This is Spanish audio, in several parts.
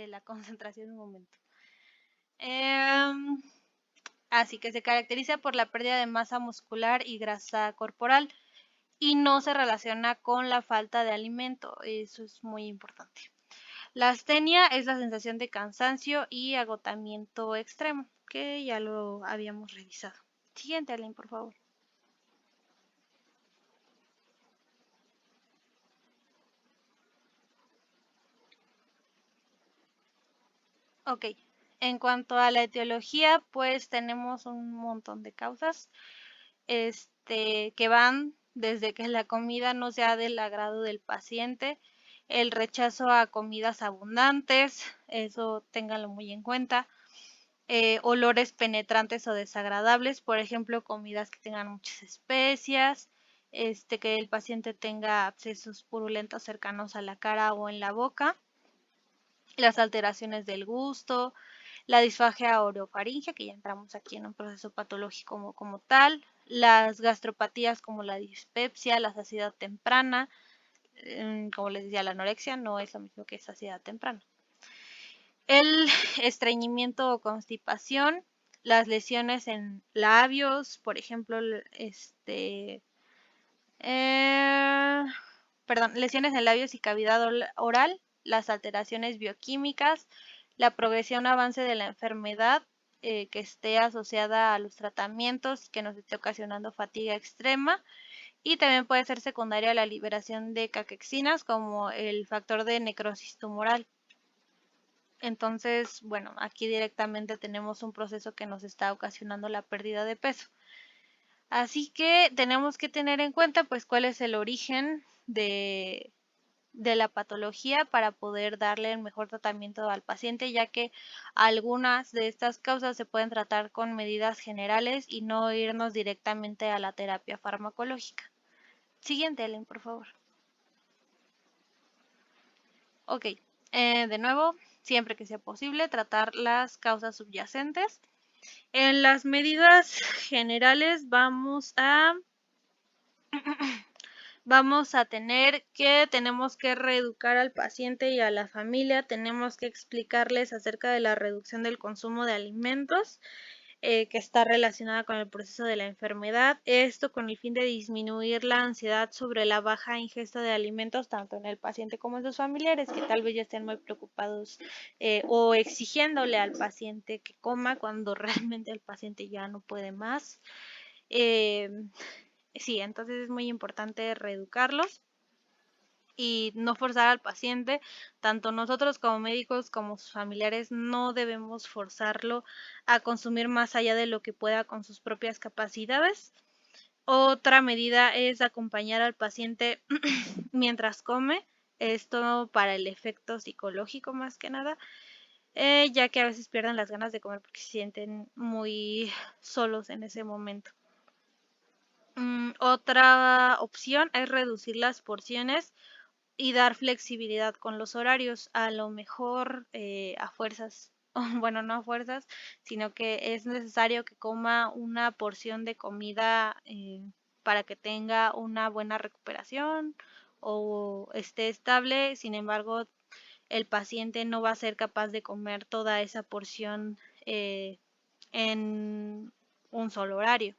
la concentración en un momento. Así que se caracteriza por la pérdida de masa muscular y grasa corporal y no se relaciona con la falta de alimento. Eso es muy importante. La astenia es la sensación de cansancio y agotamiento extremo, que ya lo habíamos revisado. Siguiente, Aline, por favor. Ok, en cuanto a la etiología, pues tenemos un montón de causas, que van desde que la comida no sea del agrado del paciente, el rechazo a comidas abundantes, eso ténganlo muy en cuenta, olores penetrantes o desagradables, por ejemplo, comidas que tengan muchas especias, que el paciente tenga abscesos purulentos cercanos a la cara o en la boca, las alteraciones del gusto, la disfagia orofaringe, que ya entramos aquí en un proceso patológico como tal, las gastropatías como la dispepsia, la saciedad temprana, como les decía, la anorexia no es lo mismo que saciedad temprana. El estreñimiento o constipación, las lesiones en labios, por ejemplo, lesiones en labios y cavidad oral, las alteraciones bioquímicas, la progresión o avance de la enfermedad que esté asociada a los tratamientos, que nos esté ocasionando fatiga extrema, y también puede ser secundaria a la liberación de caquexinas como el factor de necrosis tumoral. Entonces, bueno, aquí directamente tenemos un proceso que nos está ocasionando la pérdida de peso. Así que tenemos que tener en cuenta pues cuál es el origen de la patología para poder darle el mejor tratamiento al paciente, ya que algunas de estas causas se pueden tratar con medidas generales y no irnos directamente a la terapia farmacológica. Siguiente, Ellen, por favor. Ok, de nuevo, siempre que sea posible, tratar las causas subyacentes. En las medidas generales vamos a tener que tenemos que reeducar al paciente y a la familia, tenemos que explicarles acerca de la reducción del consumo de alimentos, que está relacionada con el proceso de la enfermedad, esto con el fin de disminuir la ansiedad sobre la baja ingesta de alimentos tanto en el paciente como en sus familiares, que tal vez ya estén muy preocupados o exigiéndole al paciente que coma cuando realmente el paciente ya no puede más. Sí, entonces es muy importante reeducarlos y no forzar al paciente. Tanto nosotros como médicos como sus familiares no debemos forzarlo a consumir más allá de lo que pueda con sus propias capacidades. Otra medida es acompañar al paciente mientras come, esto para el efecto psicológico más que nada, ya que a veces pierden las ganas de comer porque se sienten muy solos en ese momento. Otra opción es reducir las porciones y dar flexibilidad con los horarios. A lo mejor a fuerzas, bueno, no a fuerzas, sino que es necesario que coma una porción de comida para que tenga una buena recuperación o esté estable. Sin embargo, el paciente no va a ser capaz de comer toda esa porción en un solo horario.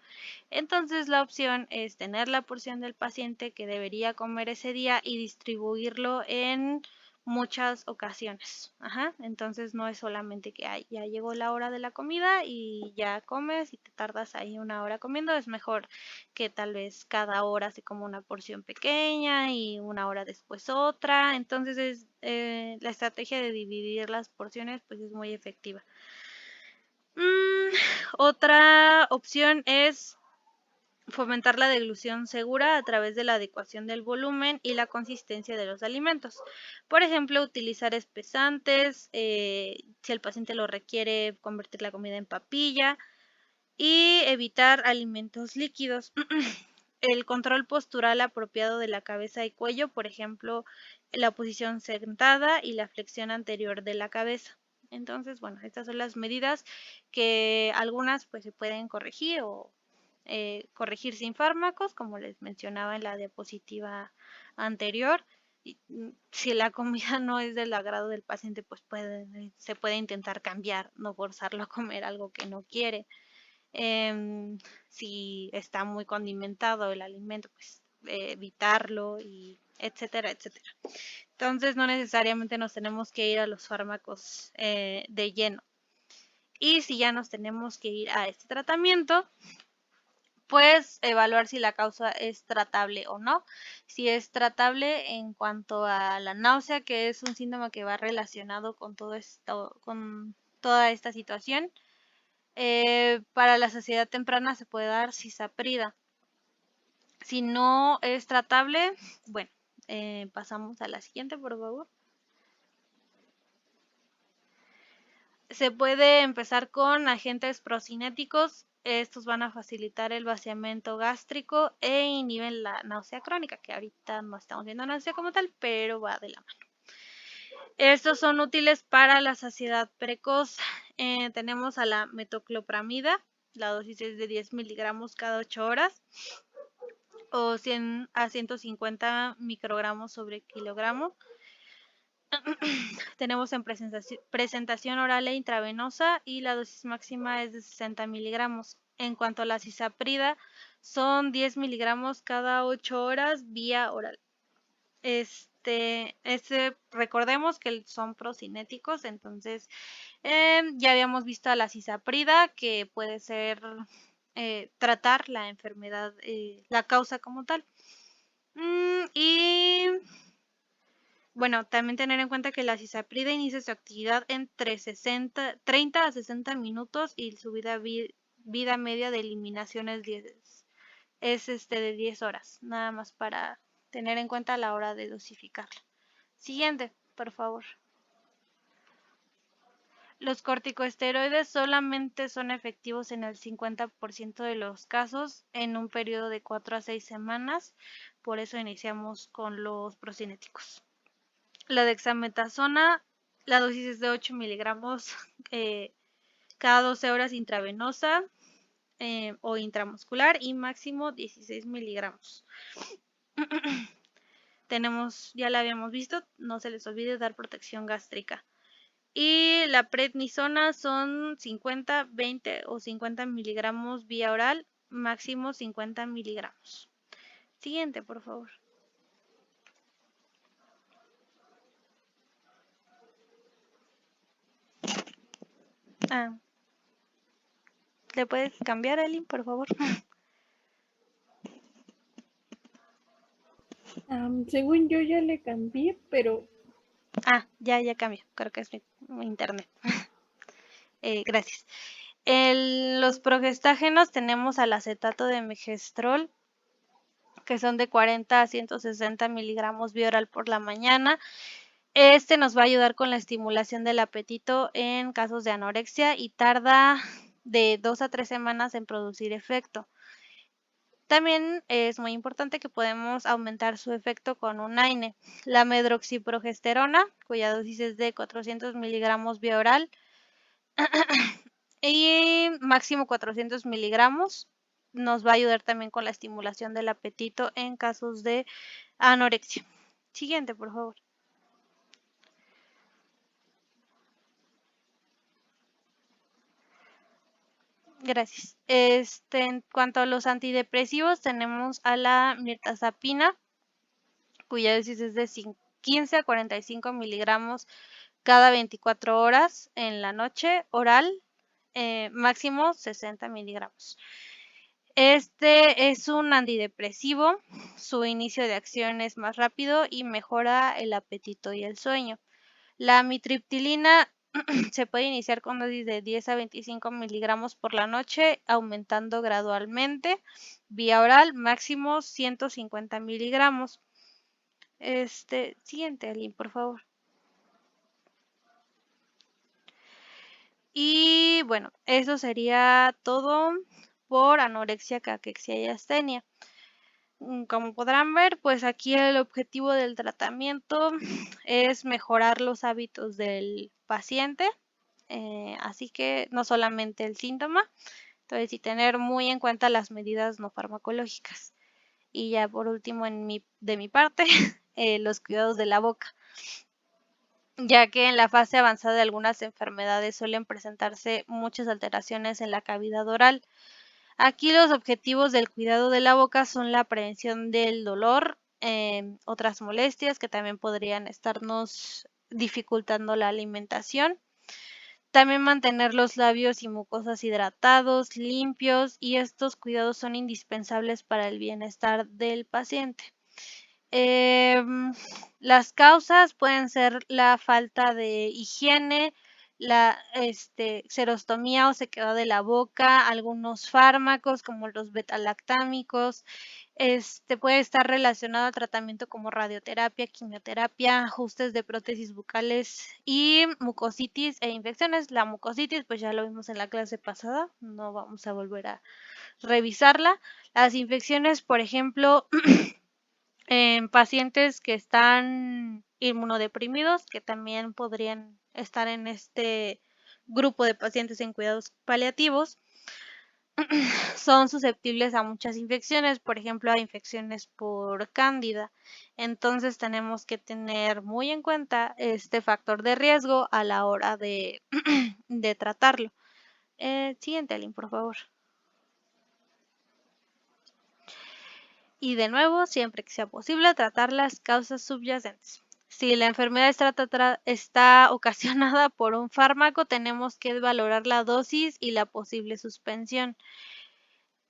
Entonces la opción es tener la porción del paciente que debería comer ese día y distribuirlo en muchas ocasiones. Ajá. Entonces no es solamente que ya llegó la hora de la comida y ya comes y te tardas ahí una hora comiendo. Es mejor que tal vez cada hora se coma una porción pequeña y una hora después otra. Entonces la estrategia de dividir las porciones pues es muy efectiva. Otra opción es fomentar la deglución segura a través de la adecuación del volumen y la consistencia de los alimentos. Por ejemplo, utilizar espesantes, si el paciente lo requiere, convertir la comida en papilla y evitar alimentos líquidos. El control postural apropiado de la cabeza y cuello, por ejemplo, la posición sentada y la flexión anterior de la cabeza. Entonces, bueno, estas son las medidas que algunas pues se pueden corregir o corregir sin fármacos, como les mencionaba en la diapositiva anterior, si la comida no es del agrado del paciente, pues se puede intentar cambiar, no forzarlo a comer algo que no quiere. Si está muy condimentado el alimento, pues evitarlo y etcétera, etcétera. Entonces no necesariamente nos tenemos que ir a los fármacos de lleno. Y si ya nos tenemos que ir a este tratamiento, pues evaluar si la causa es tratable o no. Si es tratable en cuanto a la náusea, que es un síntoma que va relacionado con todo esto, con toda esta situación. Para la saciedad temprana se puede dar cisaprida. Si no es tratable, bueno, pasamos a la siguiente, por favor. Se puede empezar con agentes procinéticos. Estos van a facilitar el vaciamiento gástrico e inhiben la náusea crónica, que ahorita no estamos viendo náusea como tal, pero va de la mano. Estos son útiles para la saciedad precoz. Tenemos a la metoclopramida. La dosis es de 10 miligramos cada 8 horas o 100 a 150 microgramos sobre kilogramo. Tenemos en presentación oral e intravenosa y la dosis máxima es de 60 miligramos. En cuanto a la cisaprida, son 10 miligramos cada 8 horas vía oral. Recordemos que son procinéticos, entonces ya habíamos visto a la cisaprida, que puede ser tratar la enfermedad, la causa como tal. Y bueno, también tener en cuenta que la cisaprida inicia su actividad entre 30 a 60 minutos y su vida media de eliminación es de 10 horas, nada más para tener en cuenta a la hora de dosificarla. Siguiente, por favor. Los corticosteroides solamente son efectivos en el 50% de los casos en un periodo de 4 a 6 semanas, por eso iniciamos con los procinéticos. La dexametasona, la dosis es de 8 miligramos cada 12 horas intravenosa o intramuscular y máximo 16 miligramos. Ya la habíamos visto, no se les olvide dar protección gástrica. Y la prednisona son 50, 20 o 50 miligramos vía oral, máximo 50 miligramos. Siguiente, por favor. ¿Le puedes cambiar, Aline, por favor? Según yo ya le cambié, pero... Ya cambió. Creo que es mi internet. Gracias. Los progestágenos tenemos al acetato de megestrol, que son de 40 a 160 miligramos vía oral por la mañana. Este nos va a ayudar con la estimulación del apetito en casos de anorexia y tarda de 2 a 3 semanas en producir efecto. También es muy importante que podemos aumentar su efecto con un AINE. La medroxiprogesterona, cuya dosis es de 400 miligramos vía oral y máximo 400 miligramos, nos va a ayudar también con la estimulación del apetito en casos de anorexia. Siguiente, por favor. Gracias. En cuanto a los antidepresivos, tenemos a la mirtazapina, cuya dosis es de 15 a 45 miligramos cada 24 horas en la noche, oral, máximo 60 miligramos. Este es un antidepresivo, su inicio de acción es más rápido y mejora el apetito y el sueño. La amitriptilina se puede iniciar con dosis de 10 a 25 miligramos por la noche, aumentando gradualmente, vía oral, máximo 150 miligramos. Siguiente, Aline, por favor. Y bueno, eso sería todo por anorexia, caquexia y astenia. Como podrán ver, pues aquí el objetivo del tratamiento es mejorar los hábitos del paciente, así que no solamente el síntoma, entonces y tener muy en cuenta las medidas no farmacológicas. Y ya por último, de mi parte, los cuidados de la boca, ya que en la fase avanzada de algunas enfermedades suelen presentarse muchas alteraciones en la cavidad oral. Aquí los objetivos del cuidado de la boca son la prevención del dolor, otras molestias que también podrían estarnos dificultando la alimentación. También mantener los labios y mucosas hidratados, limpios, y estos cuidados son indispensables para el bienestar del paciente. Las causas pueden ser la falta de higiene, la xerostomía o sequedad de la boca, algunos fármacos como los betalactámicos. Puede estar relacionado al tratamiento como radioterapia, quimioterapia, ajustes de prótesis bucales y mucositis e infecciones. La mucositis, pues ya lo vimos en la clase pasada, no vamos a volver a revisarla. Las infecciones, por ejemplo, en pacientes que están inmunodeprimidos, que también podrían estar en este grupo de pacientes en cuidados paliativos, son susceptibles a muchas infecciones, por ejemplo, a infecciones por cándida. Entonces tenemos que tener muy en cuenta este factor de riesgo a la hora de, de tratarlo. Siguiente, Aline, por favor. Y de nuevo, siempre que sea posible, tratar las causas subyacentes. Si la enfermedad está ocasionada por un fármaco, tenemos que valorar la dosis y la posible suspensión.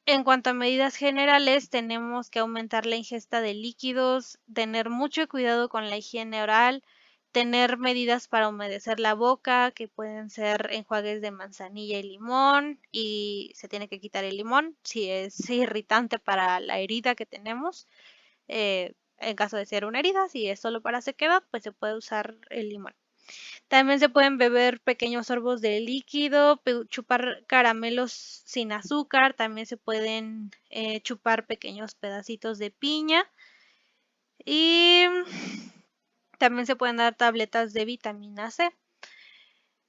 En cuanto a medidas generales, tenemos que aumentar la ingesta de líquidos, tener mucho cuidado con la higiene oral, tener medidas para humedecer la boca, que pueden ser enjuagues de manzanilla y limón, y se tiene que quitar el limón si es irritante para la herida que tenemos. En caso de ser una herida, si es solo para sequedad, pues se puede usar el limón. También se pueden beber pequeños sorbos de líquido, chupar caramelos sin azúcar, también se pueden chupar pequeños pedacitos de piña y también se pueden dar tabletas de vitamina C.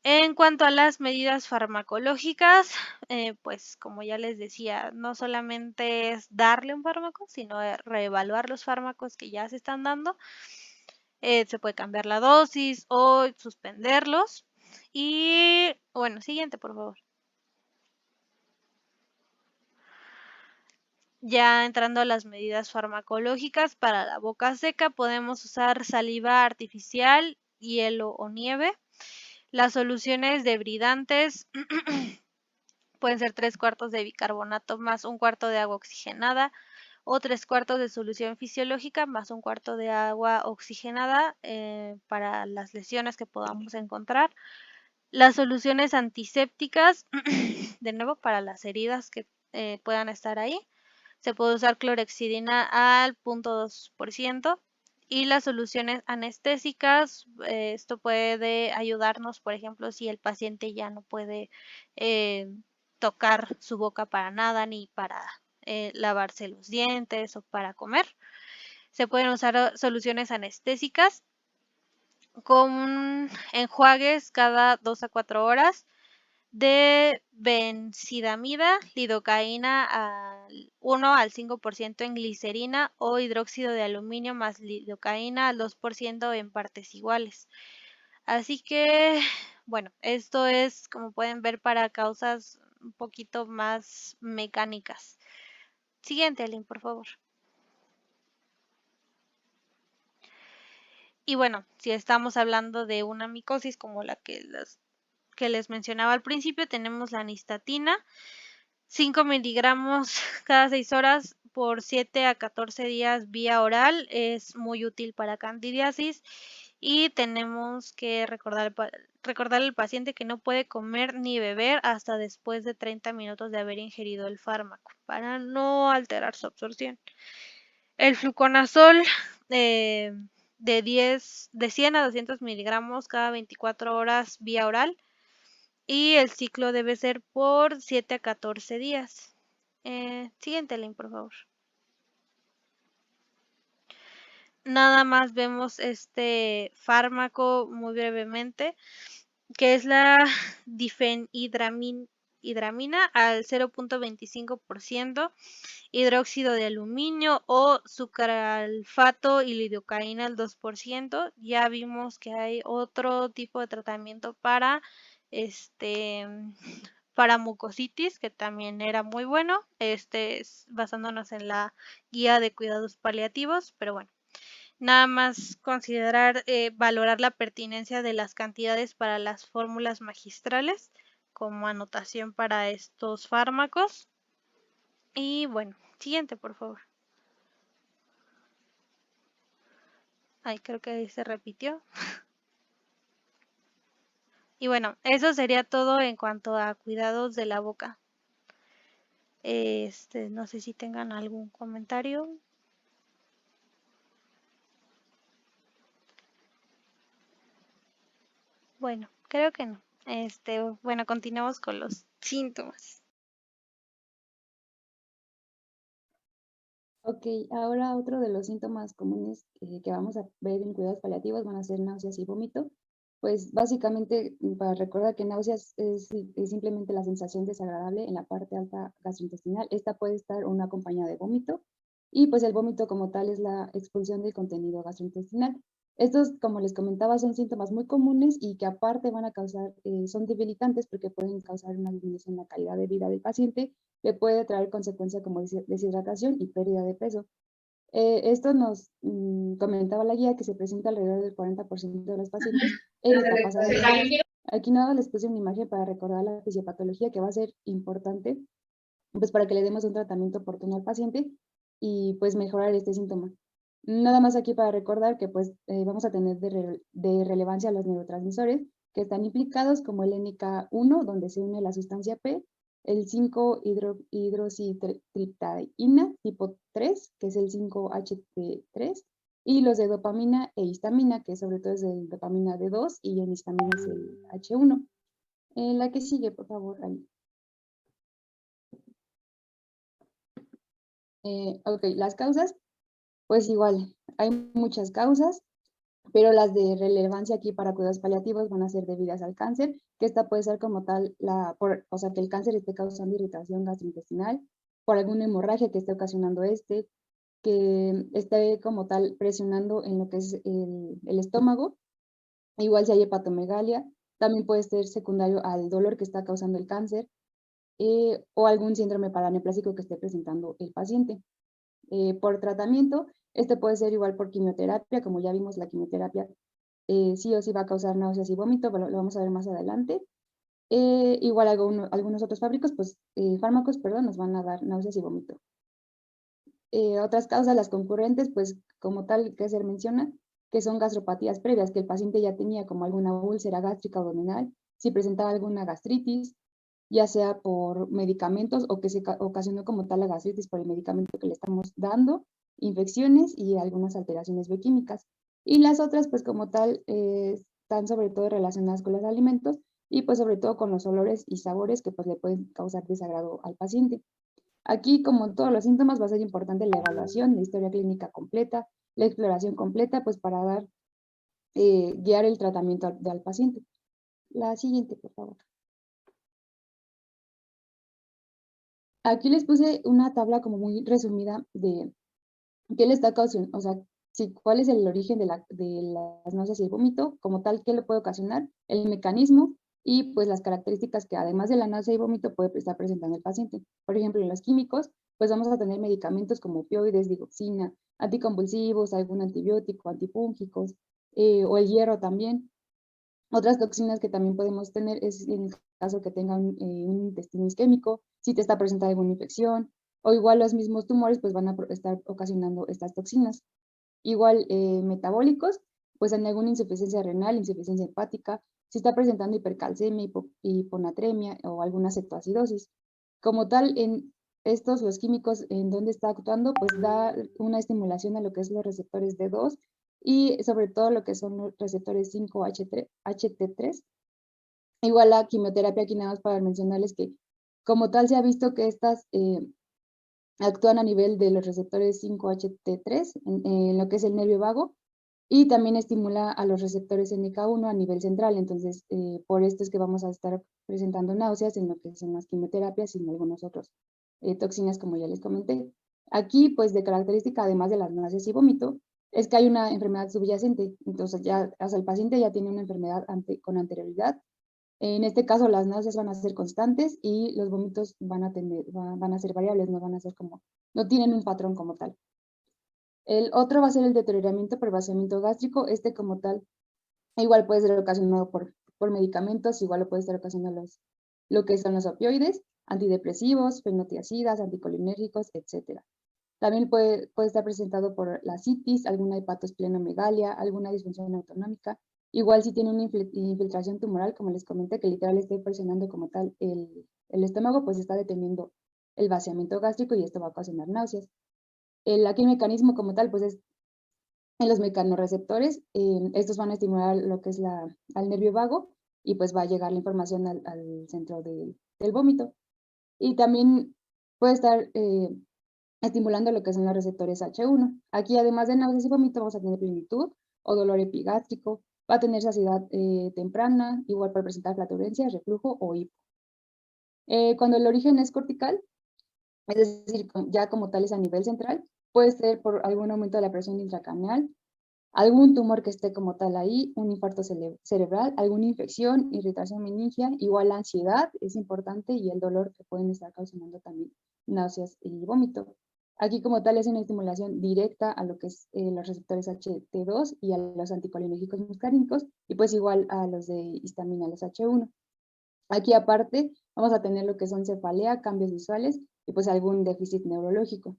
En cuanto a las medidas farmacológicas, pues como ya les decía, no solamente es darle un fármaco, sino reevaluar los fármacos que ya se están dando. Se puede cambiar la dosis o suspenderlos. Y bueno, siguiente, por favor. Ya entrando a las medidas farmacológicas para la boca seca, podemos usar saliva artificial, hielo o nieve. Las soluciones debridantes pueden ser 3/4 de bicarbonato más 1/4 de agua oxigenada o 3/4 de solución fisiológica más 1/4 de agua oxigenada para las lesiones que podamos encontrar. Las soluciones antisépticas, de nuevo para las heridas que puedan estar ahí, se puede usar clorexidina al 0.2%. Y las soluciones anestésicas, esto puede ayudarnos, por ejemplo, si el paciente ya no puede tocar su boca para nada, ni para lavarse los dientes o para comer. Se pueden usar soluciones anestésicas con enjuagues cada 2 a 4 horas de benzidamida, lidocaína al 1 al 5% en glicerina o hidróxido de aluminio más lidocaína al 2% en partes iguales. Así que, bueno, esto es, como pueden ver, para causas un poquito más mecánicas. Siguiente, Aline, por favor. Y bueno, si estamos hablando de una micosis como la que les mencionaba al principio, tenemos la nistatina, 5 miligramos cada 6 horas por 7 a 14 días vía oral, es muy útil para candidiasis. Y tenemos que recordar al paciente que no puede comer ni beber hasta después de 30 minutos de haber ingerido el fármaco para no alterar su absorción. El fluconazol de 100 a 200 miligramos cada 24 horas vía oral, y el ciclo debe ser por 7 a 14 días. Siguiente link, por favor. Nada más vemos este fármaco muy brevemente, que es la difenhidramina dihidramina al 0.25%, hidróxido de aluminio o sucralfato y lidocaína al 2%. Ya vimos que hay otro tipo de tratamiento para mucositis, que también era muy bueno, basándonos en la guía de cuidados paliativos, pero bueno, nada más considerar, valorar la pertinencia de las cantidades para las fórmulas magistrales como anotación para estos fármacos. Y bueno, siguiente, por favor. Ay, creo que ahí se repitió. Y bueno, eso sería todo en cuanto a cuidados de la boca. No sé si tengan algún comentario. Bueno, creo que no. Bueno, continuamos con los síntomas. Ok, ahora otro de los síntomas comunes que vamos a ver en cuidados paliativos van a ser náuseas y vómito. Pues básicamente, para recordar que náuseas es simplemente la sensación desagradable en la parte alta gastrointestinal. Esta puede estar una acompañada de vómito y pues el vómito como tal es la expulsión del contenido gastrointestinal. Estos, como les comentaba, son síntomas muy comunes y que aparte van a causar, son debilitantes porque pueden causar una disminución en la calidad de vida del paciente, le puede traer consecuencias como deshidratación y pérdida de peso. Esto nos comentaba la guía que se presenta alrededor del 40% de los pacientes en esta pasada. Aquí nada les puse una imagen para recordar la fisiopatología que va a ser importante pues para que le demos un tratamiento oportuno al paciente y pues mejorar este síntoma. Nada más aquí para recordar que pues vamos a tener de relevancia los neurotransmisores que están implicados como el NK1, donde se une la sustancia P, el 5-hidroxitriptaína tipo 3, que es el 5-HT3, y los de dopamina e histamina, que sobre todo es el dopamina D2 y en histamina es el H1. La que sigue, por favor, Ali. Ok, las causas, pues igual, hay muchas causas, pero las de relevancia aquí para cuidados paliativos van a ser debidas al cáncer, que esta puede ser como tal, o sea, que el cáncer esté causando irritación gastrointestinal, por alguna hemorragia que esté ocasionando que esté como tal presionando en lo que es el estómago, igual si hay hepatomegalia, también puede ser secundario al dolor que está causando el cáncer, o algún síndrome paraneoplásico que esté presentando el paciente. Por tratamiento, este puede ser igual por quimioterapia, como ya vimos la quimioterapia sí o sí va a causar náuseas y vómito, lo vamos a ver más adelante. Igual algunos otros fármacos, perdón, nos van a dar náuseas y vómito. Otras causas, las concurrentes, pues como tal que se menciona, que son gastropatías previas, que el paciente ya tenía como alguna úlcera gástrica abdominal, si presentaba alguna gastritis, ya sea por medicamentos o que se ocasionó como tal la gastritis por el medicamento que le estamos dando, infecciones y algunas alteraciones bioquímicas. Y las otras, pues como tal, están sobre todo relacionadas con los alimentos y pues sobre todo con los olores y sabores que pues le pueden causar desagrado al paciente. Aquí, como en todos los síntomas, va a ser importante la evaluación, la historia clínica completa, la exploración completa, pues para guiar el tratamiento al paciente. La siguiente, por favor. Aquí les puse una tabla como muy resumida de qué le está ocasionando, o sea, cuál es el origen de las náuseas y el vómito, como tal, qué le puede ocasionar, el mecanismo y pues las características que además de la náusea y vómito puede estar presentando el paciente. Por ejemplo, en los químicos, pues vamos a tener medicamentos como opioides, digoxina, anticonvulsivos, algún antibiótico, antifúngicos, o el hierro también. Otras toxinas que también podemos tener es en el caso que tengan un intestino isquémico, si te está presentando alguna infección, o igual los mismos tumores pues van a estar ocasionando estas toxinas. Igual metabólicos, pues en alguna insuficiencia renal, insuficiencia hepática, si está presentando hipercalcemia, hiponatremia o alguna cetoacidosis. Como tal, en estos, los químicos, en donde está actuando, pues da una estimulación a lo que es los receptores D2 y sobre todo lo que son los receptores 5-HT3. Igual la quimioterapia, aquí nada más para mencionarles que como tal se ha visto que estas actúan a nivel de los receptores 5-HT3 en lo que es el nervio vago y también estimula a los receptores NK1 a nivel central. Entonces, por esto es que vamos a estar presentando náuseas en lo que son las quimioterapias y en algunos otros toxinas, como ya les comenté. Aquí, pues, de característica, además de las náuseas y vómito, es que hay una enfermedad subyacente. Entonces, ya, o sea, el paciente ya tiene una enfermedad con anterioridad. En este caso, las náuseas van a ser constantes y los vómitos van a ser variables, no van a ser como, no tienen un patrón como tal. El otro va a ser el deterioramiento por vaciamiento gástrico. Este como tal, igual puede ser ocasionado por medicamentos, igual lo puede estar ocasionando lo que son los opioides, antidepresivos, fenotiazidas, anticolinérgicos, etc. También puede estar presentado por la citis, alguna hepatosplenomegalia, alguna disfunción autonómica. Igual si tiene una infiltración tumoral, como les comenté, que literal esté presionando como tal el estómago, pues está deteniendo el vaciamiento gástrico y esto va a ocasionar náuseas. Aquí el mecanismo como tal, pues es en los mecanorreceptores. Estos van a estimular lo que es al nervio vago y pues va a llegar la información al centro del vómito. Y también puede estar estimulando lo que son los receptores H1. Aquí, además de náuseas y vómito, vamos a tener plenitud o dolor epigástrico, va a tener saciedad temprana, igual puede presentar flatulencia, reflujo o hipo. Cuando el origen es cortical, es decir, ya como tal es a nivel central, puede ser por algún aumento de la presión intracraneal, algún tumor que esté como tal ahí, un infarto cerebral, alguna infección, irritación meningia, igual la ansiedad es importante y el dolor que pueden estar causando también náuseas y vómito. Aquí como tal es una estimulación directa a lo que es los receptores HT2 y a los anticolinérgicos muscarínicos y pues igual a los de histamina, los H1. Aquí aparte vamos a tener lo que son cefalea, cambios visuales y pues algún déficit neurológico.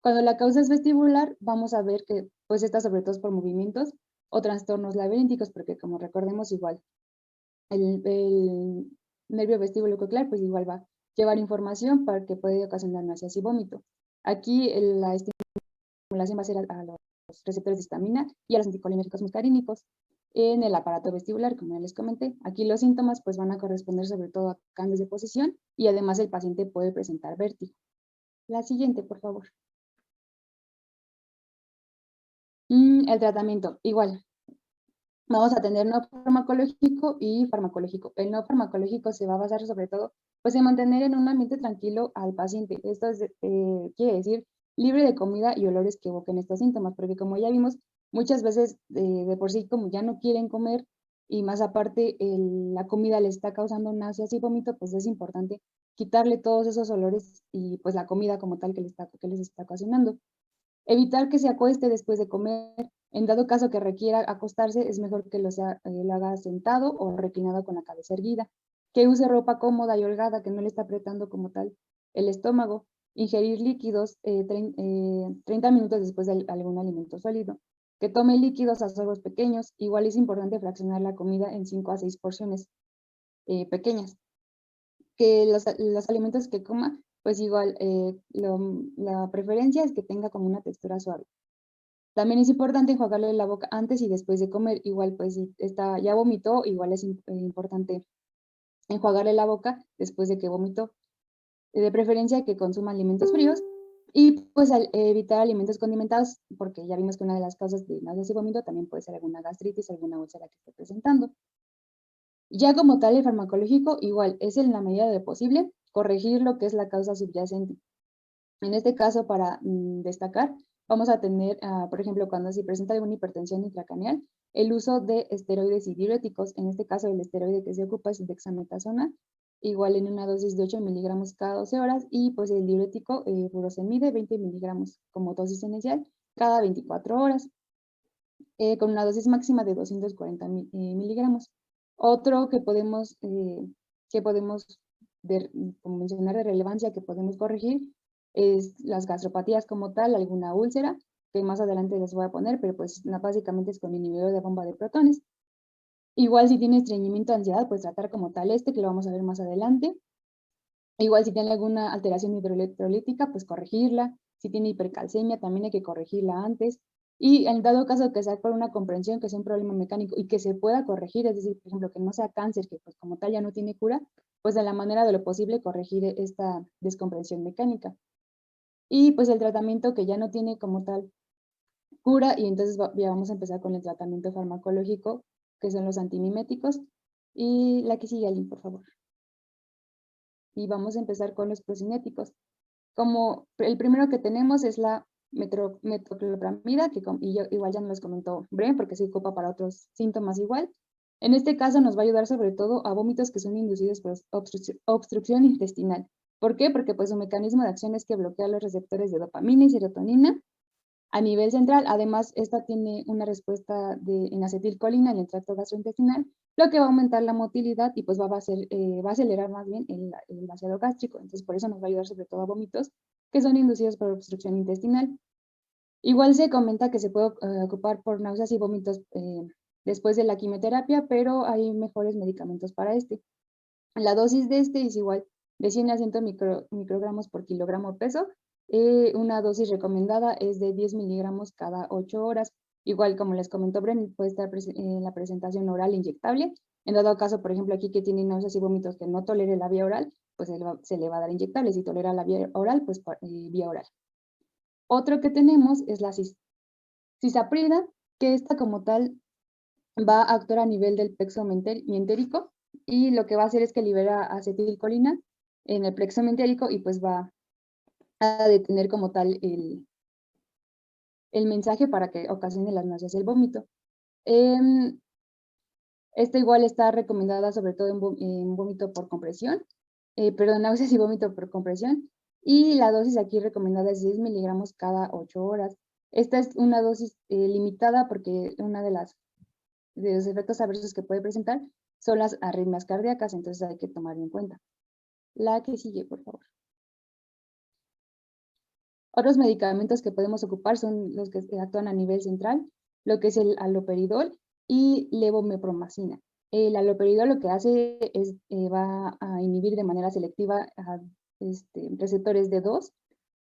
Cuando la causa es vestibular, vamos a ver que pues está sobre todo por movimientos o trastornos laberínticos, porque como recordemos igual, el nervio vestíbulo-coclear pues igual va a llevar información para que puede ocasionar náuseas y vómito. Aquí la estimulación va a ser a los receptores de histamina y a los anticolinérgicos muscarínicos en el aparato vestibular, como ya les comenté. Aquí los síntomas pues van a corresponder sobre todo a cambios de posición y además el paciente puede presentar vértigo. La siguiente, por favor. El tratamiento, igual. Vamos a tener no farmacológico y farmacológico. El no farmacológico se va a basar sobre todo pues, en mantener en un ambiente tranquilo al paciente. Esto quiere decir libre de comida y olores que evoquen estos síntomas, porque como ya vimos, muchas veces de por sí como ya no quieren comer y más aparte la comida les está causando náuseas y vómito, pues es importante quitarle todos esos olores y pues la comida como tal que les está ocasionando. Evitar que se acueste después de comer. En dado caso que requiera acostarse, es mejor que lo haga sentado o reclinado con la cabeza erguida. Que use ropa cómoda y holgada, que no le está apretando como tal el estómago. Ingerir líquidos 30 minutos después de algún alimento sólido. Que tome líquidos a sorbos pequeños. Igual es importante fraccionar la comida en 5 a 6 porciones pequeñas. Que los alimentos que coma, pues igual la preferencia es que tenga como una textura suave. También es importante enjuagarle la boca antes y después de comer. Igual, pues si ya vomitó, igual es importante enjuagarle la boca después de que vomitó. De preferencia que consuma alimentos fríos y pues evitar alimentos condimentados, porque ya vimos que una de las causas de náuseas y vómito también puede ser alguna gastritis, alguna úlcera que esté presentando. Ya como tal, el farmacológico, igual, es en la medida de lo posible corregir lo que es la causa subyacente. En este caso, para destacar, vamos a tener, por ejemplo, cuando se presenta alguna hipertensión intracraneal, el uso de esteroides y diuréticos. En este caso, el esteroide que se ocupa es dexametasona, igual en una dosis de 8 miligramos cada 12 horas, y pues el diurético furosemide, 20 miligramos como dosis inicial, cada 24 horas, con una dosis máxima de 240 miligramos. Otro que podemos mencionar de relevancia, que podemos corregir, es las gastropatías como tal, alguna úlcera, que más adelante les voy a poner, pero pues básicamente es con inhibidor de bomba de protones. Igual si tiene estreñimiento o ansiedad, pues tratar como tal que lo vamos a ver más adelante. Igual si tiene alguna alteración hidroelectrolítica, pues corregirla. Si tiene hipercalcemia, también hay que corregirla antes. Y en dado caso que sea por una comprensión, que sea un problema mecánico y que se pueda corregir, es decir, por ejemplo, que no sea cáncer, que pues como tal ya no tiene cura, pues de la manera de lo posible corregir esta descomprensión mecánica. Y pues el tratamiento que ya no tiene como tal cura, y entonces ya vamos a empezar con el tratamiento farmacológico, que son los antimiméticos. Y la que sigue, Aline, por favor. Y vamos a empezar con los procinéticos. Como el primero que tenemos es la metoclopramida, que igual ya nos los comentó Bren, porque se ocupa para otros síntomas igual. En este caso nos va a ayudar sobre todo a vómitos que son inducidos por obstrucción intestinal. ¿Por qué? Porque pues su mecanismo de acción es que bloquea los receptores de dopamina y serotonina a nivel central. Además, esta tiene una respuesta en acetilcolina en el tracto gastrointestinal, lo que va a aumentar la motilidad y pues va a acelerar más bien el vaciado gástrico. Entonces, por eso nos va a ayudar sobre todo a vómitos que son inducidos por obstrucción intestinal. Igual se comenta que se puede ocupar por náuseas y vómitos después de la quimioterapia, pero hay mejores medicamentos para este. La dosis de este es igual de 100 a 100 microgramos por kilogramo peso. Una dosis recomendada es de 10 miligramos cada 8 horas. Igual, como les comentó Bren, puede estar en la presentación oral inyectable. En dado caso, por ejemplo, aquí que tiene náuseas y vómitos que no tolere la vía oral, pues se le va a dar inyectable. Si tolera la vía oral, pues vía oral. Otro que tenemos es la cisaprida, que esta como tal va a actuar a nivel del plexo mientérico, y lo que va a hacer es que libera acetilcolina en el plexo mientérico y pues va a detener como tal el mensaje para que ocasione las náuseas y el vómito. Esta igual está recomendada sobre todo en vómito por compresión, perdón, náuseas y vómito por compresión, y la dosis aquí recomendada es 10 miligramos cada 8 horas. Esta es una dosis limitada porque una de los efectos adversos que puede presentar son las arritmias cardíacas, entonces hay que tomarlo en cuenta. La que sigue, por favor. Otros medicamentos que podemos ocupar son los que actúan a nivel central, lo que es el haloperidol y levomepromacina. El haloperidol lo que hace es va a inhibir de manera selectiva receptores D2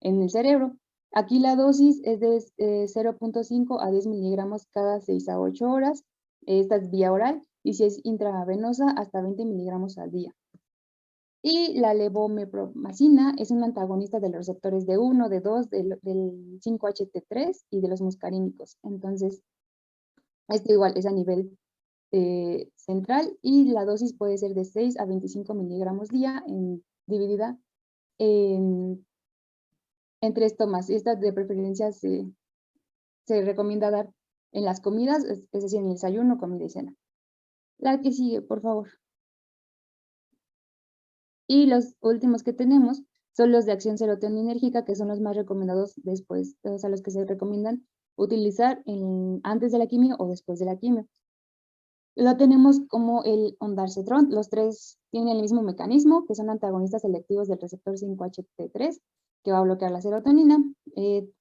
en el cerebro. Aquí la dosis es de 0.5 a 10 miligramos cada 6 a 8 horas. Esta es vía oral, y si es intravenosa, hasta 20 miligramos al día. Y la levomepromacina es un antagonista de los receptores D1, D2, del 5-HT3 y de los muscarínicos. Entonces, esto igual es a nivel central, y la dosis puede ser de 6 a 25 miligramos día, dividida en 3 tomas. Esta de preferencia se recomienda dar en las comidas, es decir, en el desayuno, comida y cena. La que sigue, por favor. Y los últimos que tenemos son los de acción serotoninérgica, que son los más recomendados después, o sea, los que se recomiendan utilizar antes de la quimio o después de la quimio. Lo tenemos como el ondansetron. Los tres tienen el mismo mecanismo, que son antagonistas selectivos del receptor 5-HT3, que va a bloquear la serotonina.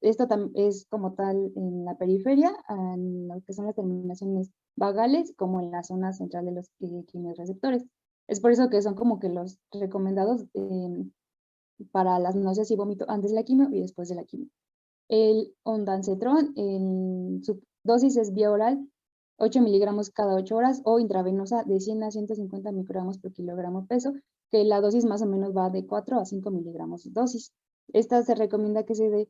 Esto es como tal en la periferia, en lo que son las terminaciones vagales, como en la zona central de los quimiorreceptores. Es por eso que son como que los recomendados para las náuseas y vómito antes de la quimio y después de la quimio. El ondansetron, su dosis es vía oral, 8 miligramos cada 8 horas, o intravenosa de 100 a 150 microgramos por kilogramo peso, que la dosis más o menos va de 4 a 5 miligramos de dosis. Esta se recomienda que se dé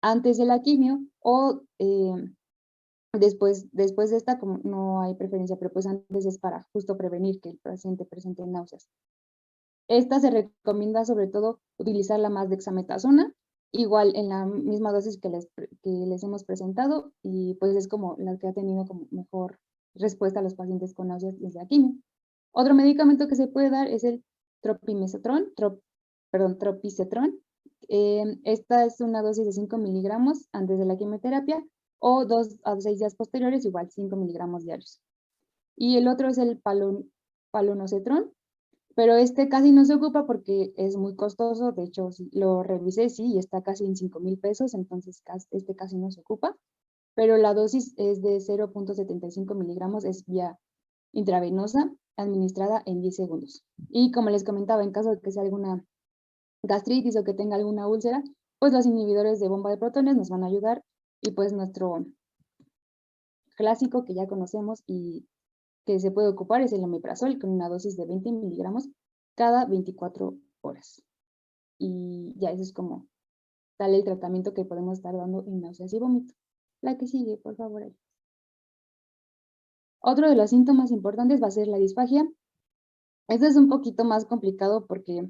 antes de la quimio o después de esta, como no hay preferencia, pero pues antes es para justo prevenir que el paciente presente náuseas. Esta se recomienda sobre todo utilizarla más dexametasona, igual en la misma dosis que les hemos presentado, y pues es como la que ha tenido como mejor respuesta a los pacientes con náuseas desde la quimio. Otro medicamento que se puede dar es el tropicetrón. Esta es una dosis de 5 miligramos antes de la quimioterapia, o 2 a 6 días posteriores, igual 5 miligramos diarios. Y el otro es el palonocetrón, pero este casi no se ocupa porque es muy costoso. De hecho, lo revisé, sí, y está casi en 5,000 pesos, entonces este casi no se ocupa. Pero la dosis es de 0.75 miligramos, es vía intravenosa, administrada en 10 segundos. Y como les comentaba, en caso de que sea alguna gastritis o que tenga alguna úlcera, pues los inhibidores de bomba de protones nos van a ayudar, y pues nuestro clásico que ya conocemos y que se puede ocupar es el omeprazol, con una dosis de 20 miligramos cada 24 horas. Y ya eso es como tal el tratamiento que podemos estar dando en náuseas y vómito. La que sigue, por favor. Ari. Otro de los síntomas importantes va a ser la disfagia. Este es un poquito más complicado porque,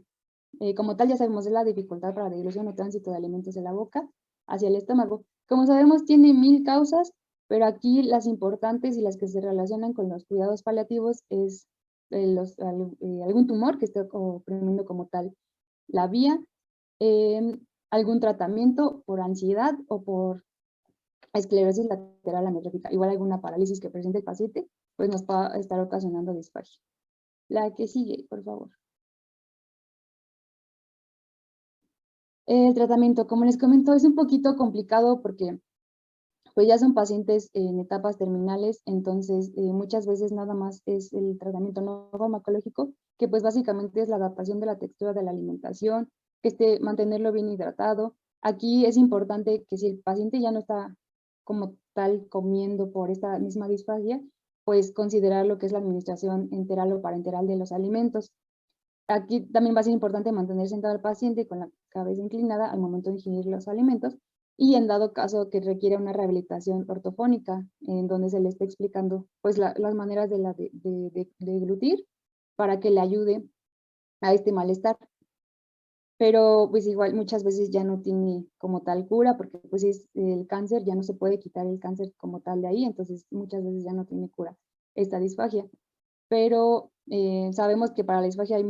como tal, ya sabemos de la dificultad para la deglución o tránsito de alimentos de la boca hacia el estómago. Como sabemos, tiene 1000 causas, pero aquí las importantes y las que se relacionan con los cuidados paliativos es algún tumor que esté oprimiendo como tal la vía, algún tratamiento por ansiedad o por esclerosis lateral amiotrófica, igual alguna parálisis que presente el paciente, pues nos va a estar ocasionando disfagia. La que sigue, por favor. El tratamiento, como les comento, es un poquito complicado porque pues ya son pacientes en etapas terminales, entonces muchas veces nada más es el tratamiento no farmacológico, que pues básicamente es la adaptación de la textura de la alimentación, mantenerlo bien hidratado. Aquí es importante que si el paciente ya no está como tal comiendo por esta misma disfagia, pues considerar lo que es la administración enteral o parenteral de los alimentos. Aquí también va a ser importante mantener sentado al paciente con la cabeza inclinada al momento de ingerir los alimentos y en dado caso que requiere una rehabilitación ortofónica, en donde se le esté explicando pues las maneras de deglutir para que le ayude a este malestar. Pero pues igual muchas veces ya no tiene como tal cura porque pues es el cáncer, ya no se puede quitar el cáncer como tal de ahí, entonces muchas veces ya no tiene cura esta disfagia. Pero sabemos que para la disfagia hay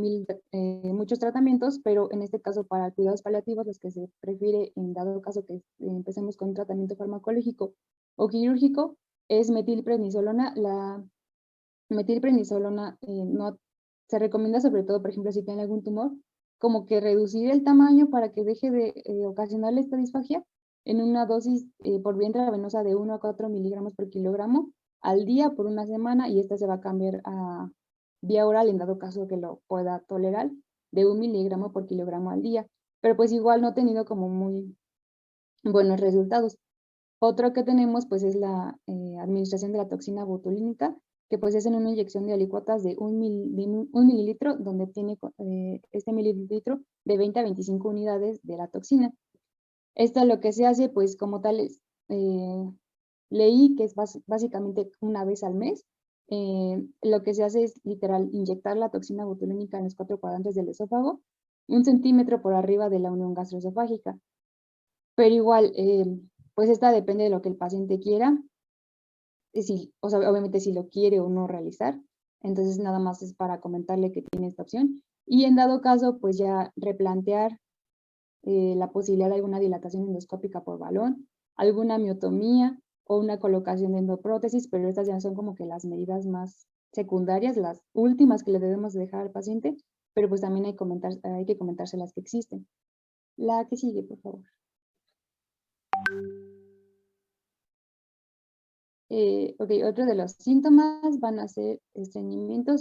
muchos tratamientos, pero en este caso para cuidados paliativos, los que se prefiere en dado caso que empecemos con un tratamiento farmacológico o quirúrgico, es metilprednisolona. La metilprednisolona no, se recomienda sobre todo, por ejemplo, si tiene algún tumor, como que reducir el tamaño para que deje de ocasionarle esta disfagia en una dosis por vía intravenosa de 1 a 4 miligramos por kilogramo al día por una semana, y esta se va a cambiar a vía oral en dado caso que lo pueda tolerar, de 1 miligramo por kilogramo al día, pero pues igual no ha tenido como muy buenos resultados. Otro que tenemos pues es la administración de la toxina botulínica, que pues es en una inyección de alícuotas de un mililitro, donde tiene este mililitro de 20 a 25 unidades de la toxina. Esto lo que se hace pues como tal es, leí que es básicamente una vez al mes. Lo que se hace es literal inyectar la toxina botulínica en los 4 cuadrantes del esófago, 1 centímetro por arriba de la unión gastroesofágica. Pero igual, pues esta depende de lo que el paciente quiera, o sea, obviamente si lo quiere o no realizar, entonces nada más es para comentarle que tiene esta opción. Y en dado caso, pues ya replantear la posibilidad de alguna dilatación endoscópica por balón, alguna miotomía o una colocación de endoprótesis, pero estas ya son como que las medidas más secundarias, las últimas que le debemos dejar al paciente, pero pues también hay que comentarse las que existen. La que sigue, por favor. Ok, otro de los síntomas van a ser estreñimiento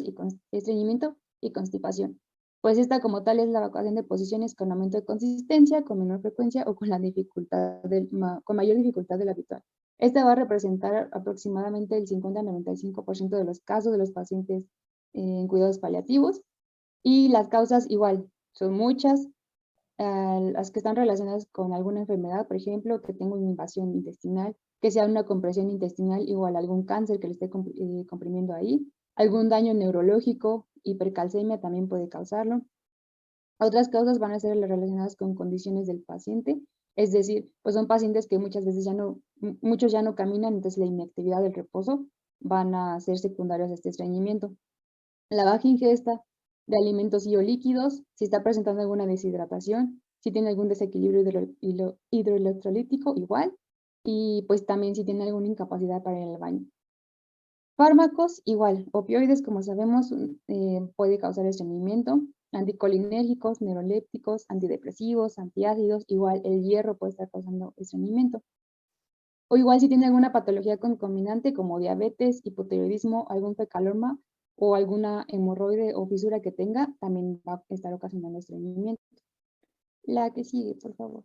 y constipación. Pues esta como tal es la evacuación de posiciones con aumento de consistencia, con menor frecuencia o con con mayor dificultad de la habitual. Esta va a representar aproximadamente el 50 a 95% de los casos de los pacientes en cuidados paliativos. Y las causas igual, son muchas, las que están relacionadas con alguna enfermedad, por ejemplo, que tenga una invasión intestinal, que sea una compresión intestinal igual a algún cáncer que le esté comprimiendo ahí, algún daño neurológico, hipercalcemia también puede causarlo. Otras causas van a ser las relacionadas con condiciones del paciente, es decir, pues son pacientes que muchas veces muchos ya no caminan, entonces la inactividad del reposo van a ser secundarios a este estreñimiento. La baja ingesta de alimentos y o líquidos, si está presentando alguna deshidratación, si tiene algún desequilibrio hidroelectrolítico, igual, y pues también si tiene alguna incapacidad para ir al baño. Fármacos, igual, opioides, como sabemos, puede causar estreñimiento, anticolinérgicos, neurolépticos, antidepresivos, antiácidos, igual el hierro puede estar causando estreñimiento. O igual si tiene alguna patología concomitante como diabetes, hipotiroidismo, algún fecaloma o alguna hemorroide o fisura que tenga, también va a estar ocasionando estreñimiento. La que sigue, por favor.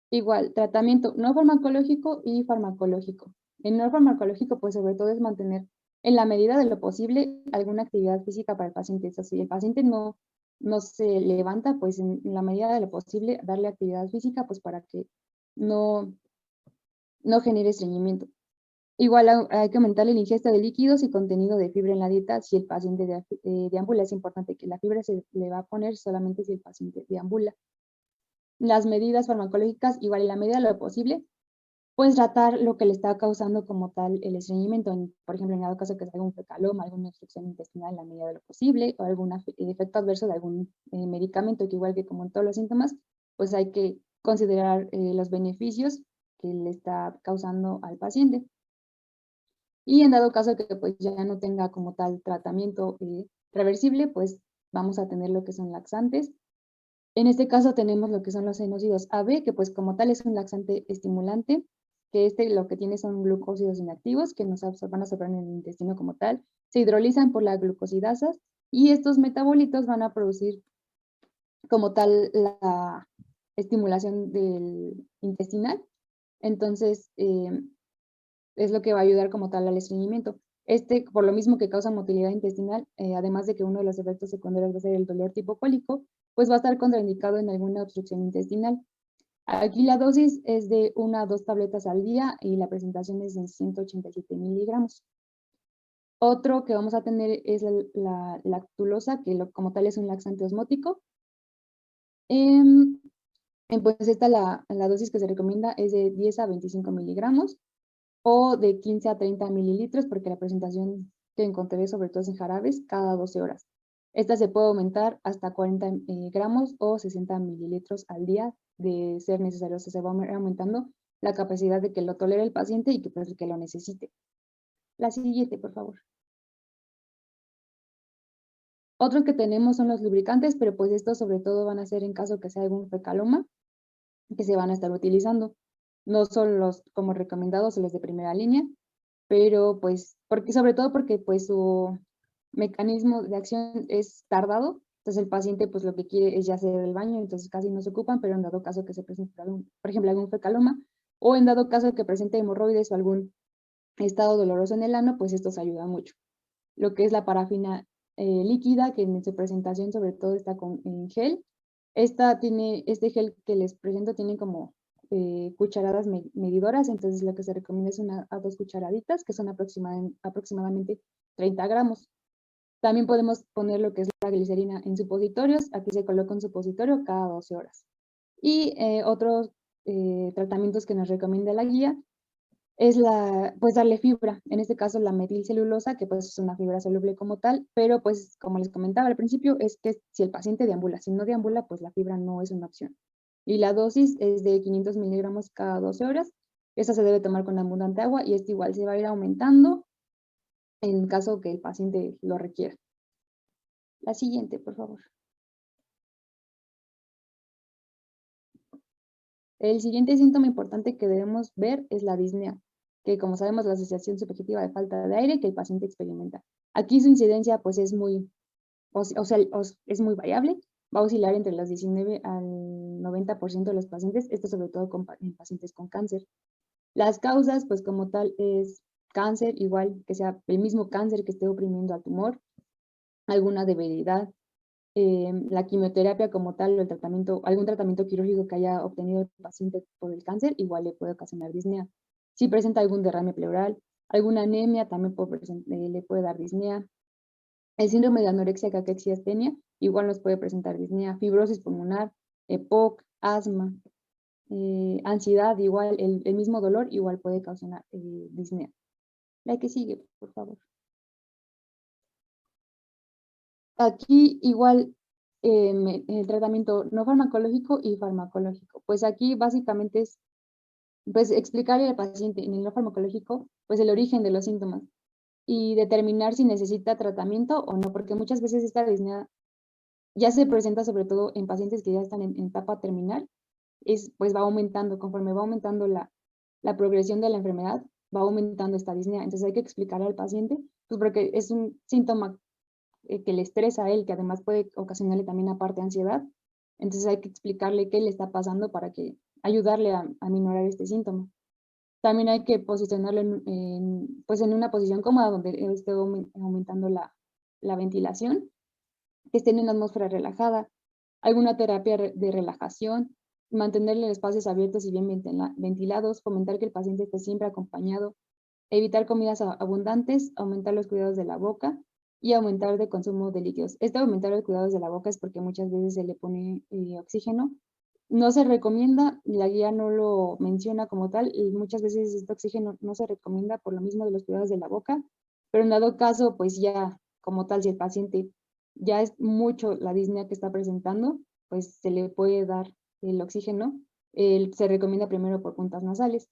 Igual, tratamiento no farmacológico y farmacológico. El no farmacológico, pues sobre todo es mantener en la medida de lo posible alguna actividad física para el paciente. O sea, si el paciente no se levanta, pues en la medida de lo posible darle actividad física, pues para que no, no genere estreñimiento. Igual hay que aumentar la ingesta de líquidos y contenido de fibra en la dieta si el paciente deambula. Es importante que la fibra se le va a poner solamente si el paciente deambula. Las medidas farmacológicas, igual en la medida de lo posible, pues tratar lo que le está causando como tal el estreñimiento. Por ejemplo, en dado caso que sea algún fecaloma, alguna obstrucción intestinal en la medida de lo posible, o algún efecto adverso de algún medicamento, que igual que como en todos los síntomas, pues hay que considerar los beneficios que le está causando al paciente. Y en dado caso que pues ya no tenga como tal tratamiento reversible, pues vamos a tener lo que son laxantes. En este caso tenemos lo que son los enócidos AB, que pues como tal es un laxante estimulante, que lo que tiene son glucósidos inactivos que nos van a absorber en el intestino como tal, se hidrolizan por las glucosidasas y estos metabolitos van a producir como tal la estimulación del intestinal. Entonces, es lo que va a ayudar como tal al estreñimiento. Por lo mismo que causa motilidad intestinal, además de que uno de los efectos secundarios va a ser el dolor tipo cólico, pues va a estar contraindicado en alguna obstrucción intestinal. Aquí la dosis es de 1 a 2 tabletas al día y la presentación es de 187 miligramos. Otro que vamos a tener es la lactulosa, que como tal es un laxante osmótico. Pues la dosis que se recomienda es de 10 a 25 miligramos o de 15 a 30 mililitros, porque la presentación que encontré sobre todo es en jarabes cada 12 horas. Esta se puede aumentar hasta 40 gramos o 60 mililitros al día de ser necesario. O sea, se va aumentando la capacidad de que lo tolere el paciente y que lo necesite. La siguiente, por favor. Otros que tenemos son los lubricantes, pero pues estos sobre todo van a ser en caso que sea algún fecaloma que se van a estar utilizando. No son los como recomendados los de primera línea, pero pues, sobre todo porque pues su mecanismo de acción es tardado, entonces el paciente pues lo que quiere es ya hacer el baño, entonces casi no se ocupan, pero en dado caso que se presente, por ejemplo, algún fecaloma, o en dado caso que presente hemorroides o algún estado doloroso en el ano, pues estos ayudan mucho. Lo que es la parafina líquida, que en su presentación sobre todo está en gel. Este gel que les presento tiene como cucharadas medidoras, entonces lo que se recomienda es 1 a 2 cucharaditas, que son aproximadamente 30 gramos. También podemos poner lo que es la glicerina en supositorios. Aquí se coloca un supositorio cada 12 horas. Y otros tratamientos que nos recomienda la guía es pues darle fibra, en este caso la metilcelulosa, que pues es una fibra soluble como tal, pero pues como les comentaba al principio, es que si el paciente deambula, si no deambula, pues la fibra no es una opción. Y la dosis es de 500 miligramos cada 12 horas. Esta se debe tomar con abundante agua y esto igual se va a ir aumentando en caso que el paciente lo requiera. La siguiente, por favor. El siguiente síntoma importante que debemos ver es la disnea, que como sabemos la sensación subjetiva de falta de aire que el paciente experimenta. Aquí su incidencia pues es muy variable, va a oscilar entre los 19 al 90% de los pacientes, esto sobre todo en pacientes con cáncer. Las causas pues como tal es cáncer, igual que sea el mismo cáncer que esté oprimiendo al tumor, alguna debilidad, la quimioterapia como tal o algún tratamiento quirúrgico que haya obtenido el paciente por el cáncer, igual le puede ocasionar disnea. Si presenta algún derrame pleural, alguna anemia, también le puede dar disnea. El síndrome de anorexia caquexia astenia igual nos puede presentar disnea, fibrosis pulmonar, EPOC, asma, ansiedad, igual el mismo dolor igual puede causar disnea. La que sigue, por favor. Aquí igual el tratamiento no farmacológico y farmacológico. Pues aquí básicamente es pues explicarle al paciente en el no farmacológico pues el origen de los síntomas y determinar si necesita tratamiento o no, porque muchas veces esta disnea ya se presenta sobre todo en pacientes que ya están en etapa terminal, pues va aumentando, conforme va aumentando la progresión de la enfermedad, va aumentando esta disnea. Entonces hay que explicarle al paciente, pues porque es un síntoma que le estresa a él, que además puede ocasionarle también aparte ansiedad. Entonces hay que explicarle qué le está pasando para ayudarle a minorar este síntoma. También hay que posicionarlo pues en una posición cómoda donde esté aumentando la ventilación, que esté en una atmósfera relajada, alguna terapia de relajación, mantenerle espacios abiertos y bien ventilados, fomentar que el paciente esté siempre acompañado, evitar comidas abundantes, aumentar los cuidados de la boca y aumentar el consumo de líquidos. Aumentar los cuidados de la boca es porque muchas veces se le pone oxígeno. No se recomienda, la guía no lo menciona como tal, y muchas veces este oxígeno no se recomienda por lo mismo de los cuidados de la boca, pero en dado caso, pues ya como tal, si el paciente ya es mucho la disnea que está presentando, pues se le puede dar el oxígeno. Se recomienda primero por puntas nasales.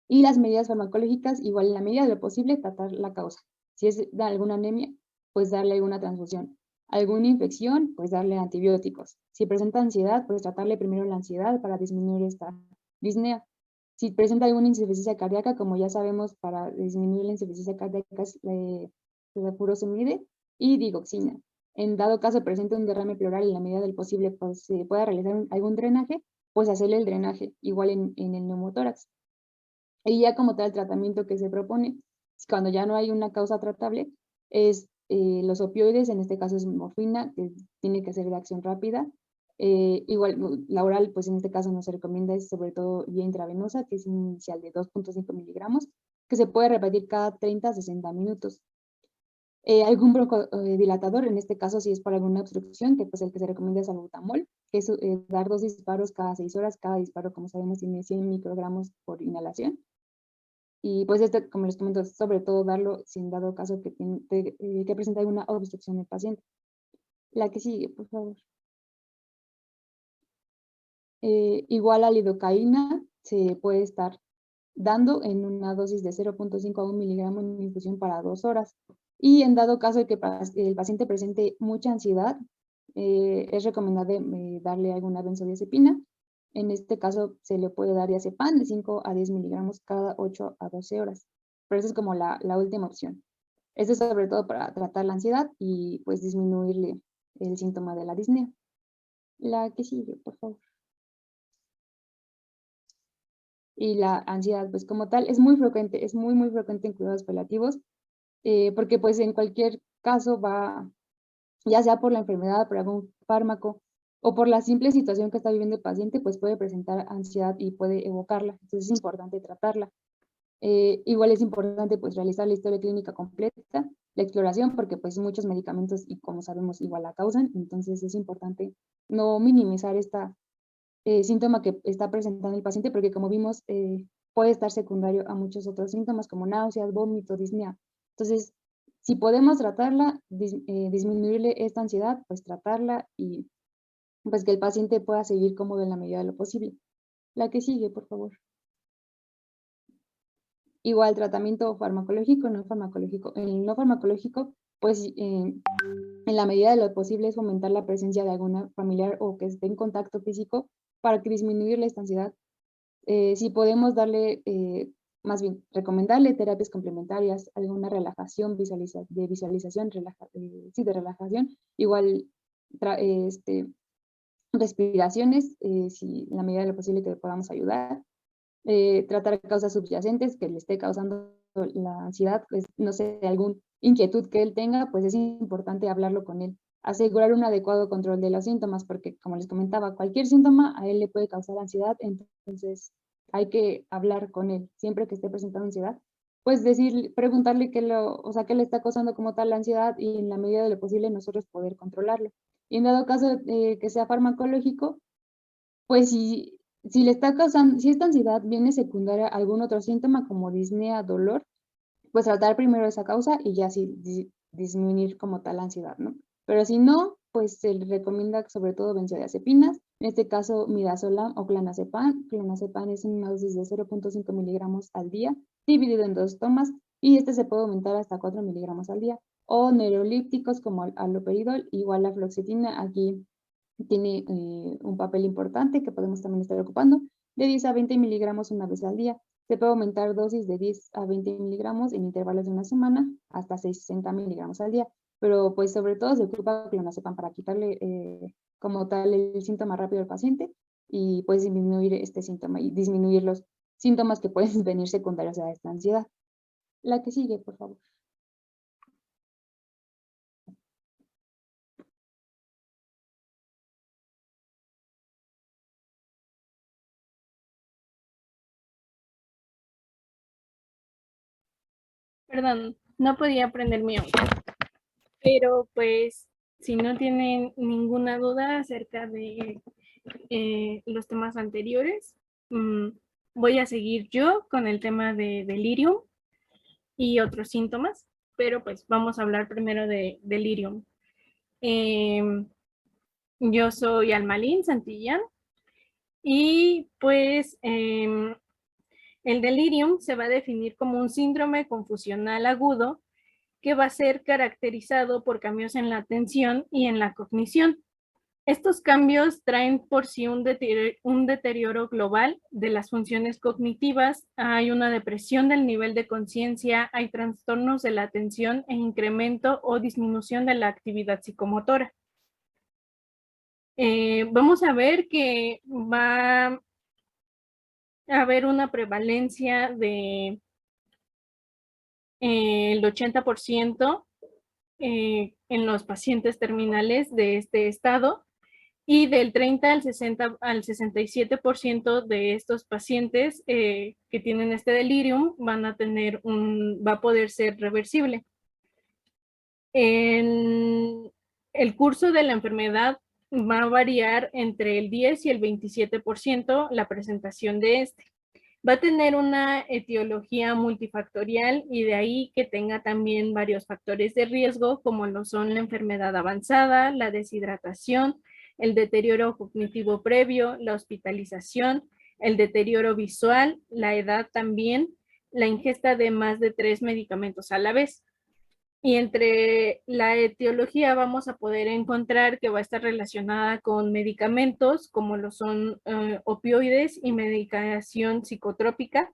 Y las medidas farmacológicas, igual en la medida de lo posible, tratar la causa. Si es de alguna anemia, pues darle alguna transfusión. Alguna infección, pues darle antibióticos. Si presenta ansiedad, pues tratarle primero la ansiedad para disminuir esta disnea. Si presenta alguna insuficiencia cardíaca, como ya sabemos, para disminuir la insuficiencia cardíaca, la furosemide y digoxina. En dado caso presente un derrame pleural y en la medida del posible, pues se pueda realizar algún drenaje, pues hacerle el drenaje, igual en el neumotórax. Y ya como tal el tratamiento que se propone, cuando ya no hay una causa tratable, es los opioides, en este caso es morfina, que tiene que ser de acción rápida. Igual la oral, pues en este caso no se recomienda, es sobre todo vía intravenosa, que es inicial de 2.5 miligramos, que se puede repetir cada 30 a 60 minutos. Algún broncodilatador, en este caso si es para alguna obstrucción, que pues el que se recomienda es salbutamol, que es dar 2 disparos cada 6 horas, cada disparo como sabemos tiene 100 microgramos por inhalación. Y pues como les comento, sobre todo darlo si en dado caso que presenta alguna obstrucción en el paciente. La que sigue, por favor. Igual la lidocaína se puede estar dando en una dosis de 0.5 a 1 miligramo en infusión para 2 horas. Y en dado caso de que el paciente presente mucha ansiedad, es recomendable darle alguna benzodiazepina. En este caso se le puede dar diazepam de 5 a 10 miligramos cada 8 a 12 horas. Pero esa es como la última opción. Esto es sobre todo para tratar la ansiedad y pues disminuirle el síntoma de la disnea. La que sigue, por favor. Y la ansiedad, pues como tal, es muy frecuente, es muy frecuente en cuidados paliativos, porque pues en cualquier caso va, ya sea por la enfermedad, por algún fármaco, o por la simple situación que está viviendo el paciente, pues puede presentar ansiedad y puede evocarla. Entonces es importante tratarla. Igual es importante pues realizar la historia clínica completa, la exploración, porque pues muchos medicamentos y como sabemos igual la causan, entonces es importante no minimizar esta síntoma que está presentando el paciente, porque como vimos puede estar secundario a muchos otros síntomas como náuseas, vómito, disnea. Entonces, si podemos tratarla, disminuirle esta ansiedad, pues tratarla y pues que el paciente pueda seguir cómodo en la medida de lo posible. La que sigue, por favor. Igual tratamiento farmacológico, no farmacológico. En el no farmacológico, pues en la medida de lo posible es fomentar la presencia de alguna familiar o que esté en contacto físico para que disminuir la ansiedad. Si podemos darle, más bien, recomendarle terapias complementarias, alguna relajación, de visualización, sí, de relajación, igual respiraciones, si en la medida de lo posible que podamos ayudar. Tratar causas subyacentes que le esté causando la ansiedad, pues no sé, alguna inquietud que él tenga, pues es importante hablarlo con él. Asegurar un adecuado control de los síntomas, porque como les comentaba, cualquier síntoma a él le puede causar ansiedad, entonces hay que hablar con él siempre que esté presentando ansiedad. Pues preguntarle qué le está causando como tal la ansiedad y en la medida de lo posible nosotros poder controlarlo. Y en dado caso que sea farmacológico, pues si le está causando, si esta ansiedad viene secundaria a algún otro síntoma como disnea, dolor, pues tratar primero esa causa y ya sí disminuir como tal la ansiedad, ¿no? Pero si no, pues se le recomienda sobre todo benzodiazepinas, en este caso midazolam o clonazepam. Clonazepam es una dosis de 0.5 miligramos al día, dividido en 2 tomas, y este se puede aumentar hasta 4 miligramos al día. O neurolípticos como el haloperidol, igual la fluoxetina, aquí tiene un papel importante que podemos también estar ocupando, de 10 a 20 miligramos una vez al día. Se puede aumentar dosis de 10 a 20 miligramos en intervalos de una semana hasta 60 miligramos al día, pero pues sobre todo se ocupa clonazepam para quitarle como tal el síntoma rápido al paciente y pues disminuir este síntoma y disminuir los síntomas que pueden venir secundarios a esta ansiedad. La que sigue, por favor. Perdón, no podía aprender mi audio. Pero pues, si no tienen ninguna duda acerca de los temas anteriores, voy a seguir yo con el tema de delirium y otros síntomas, pero pues vamos a hablar primero de delirium. Yo soy Almalín Santillán y pues el delirium se va a definir como un síndrome confusional agudo que va a ser caracterizado por cambios en la atención y en la cognición. Estos cambios traen por sí un deterioro global de las funciones cognitivas, hay una depresión del nivel de conciencia, hay trastornos de la atención e incremento o disminución de la actividad psicomotora. Vamos a ver que va a haber una prevalencia de el 80% en los pacientes terminales de este estado, y del 30 al 60 al 67% de estos pacientes que tienen este delirium van a tener va a poder ser reversible. En el curso de la enfermedad va a variar entre el 10 y el 27% la presentación de este. Va a tener una etiología multifactorial y de ahí que tenga también varios factores de riesgo como lo son la enfermedad avanzada, la deshidratación, el deterioro cognitivo previo, la hospitalización, el deterioro visual, la edad también, la ingesta de más de 3 medicamentos a la vez. Y entre la etiología vamos a poder encontrar que va a estar relacionada con medicamentos como lo son opioides y medicación psicotrópica,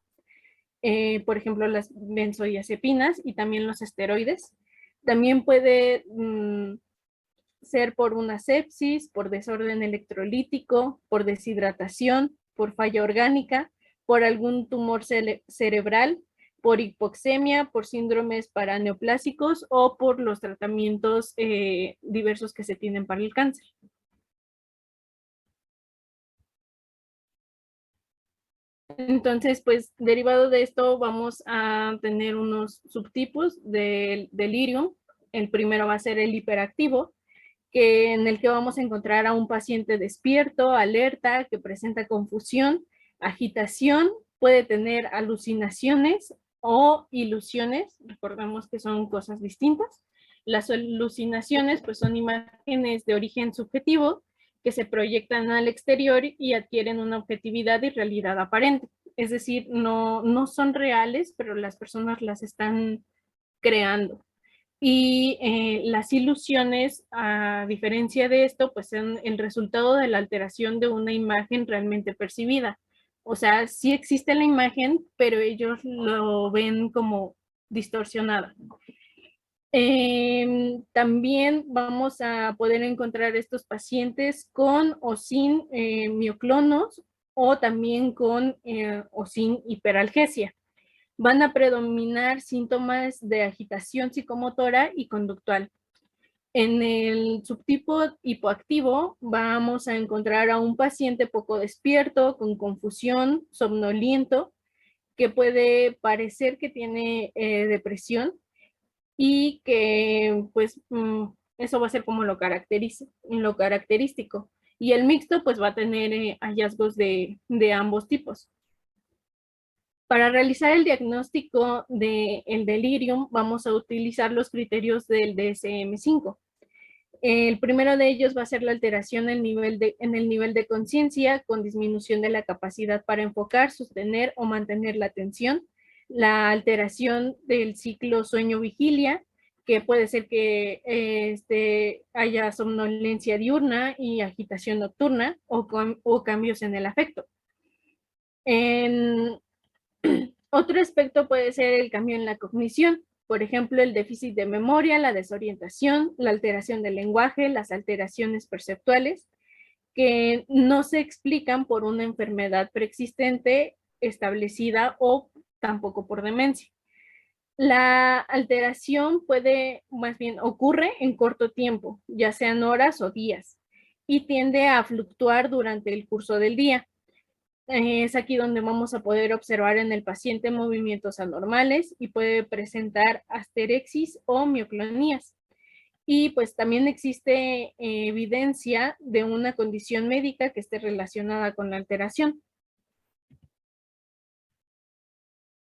por ejemplo las benzodiazepinas y también los esteroides. También puede ser por una sepsis, por desorden electrolítico, por deshidratación, por falla orgánica, por algún tumor cerebral, por hipoxemia, por síndromes paraneoplásicos o por los tratamientos diversos que se tienen para el cáncer. Entonces, pues derivado de esto vamos a tener unos subtipos del delirium. El primero va a ser el hiperactivo, en el que vamos a encontrar a un paciente despierto, alerta, que presenta confusión, agitación, puede tener alucinaciones o ilusiones, recordemos que son cosas distintas. Las alucinaciones pues son imágenes de origen subjetivo que se proyectan al exterior y adquieren una objetividad y realidad aparente. Es decir, no son reales, pero las personas las están creando. Y las ilusiones, a diferencia de esto, pues son el resultado de la alteración de una imagen realmente percibida. O sea, sí existe la imagen, pero ellos lo ven como distorsionada. También vamos a poder encontrar estos pacientes con o sin mioclonos o también con o sin hiperalgesia. Van a predominar síntomas de agitación psicomotora y conductual. En el subtipo hipoactivo vamos a encontrar a un paciente poco despierto, con confusión, somnoliento, que puede parecer que tiene depresión y que pues eso va a ser como lo característico. Y el mixto pues va a tener hallazgos de ambos tipos. Para realizar el diagnóstico del delirium vamos a utilizar los criterios del DSM-5. El primero de ellos va a ser la alteración en el nivel de conciencia con disminución de la capacidad para enfocar, sostener o mantener la atención, la alteración del ciclo sueño-vigilia, que puede ser que haya somnolencia diurna y agitación nocturna o cambios en el afecto. Otro aspecto puede ser el cambio en la cognición, por ejemplo, el déficit de memoria, la desorientación, la alteración del lenguaje, las alteraciones perceptuales, que no se explican por una enfermedad preexistente establecida o tampoco por demencia. La alteración ocurre en corto tiempo, ya sean horas o días, y tiende a fluctuar durante el curso del día. Es aquí donde vamos a poder observar en el paciente movimientos anormales y puede presentar asterexis o mioclonías. Y pues también existe evidencia de una condición médica que esté relacionada con la alteración.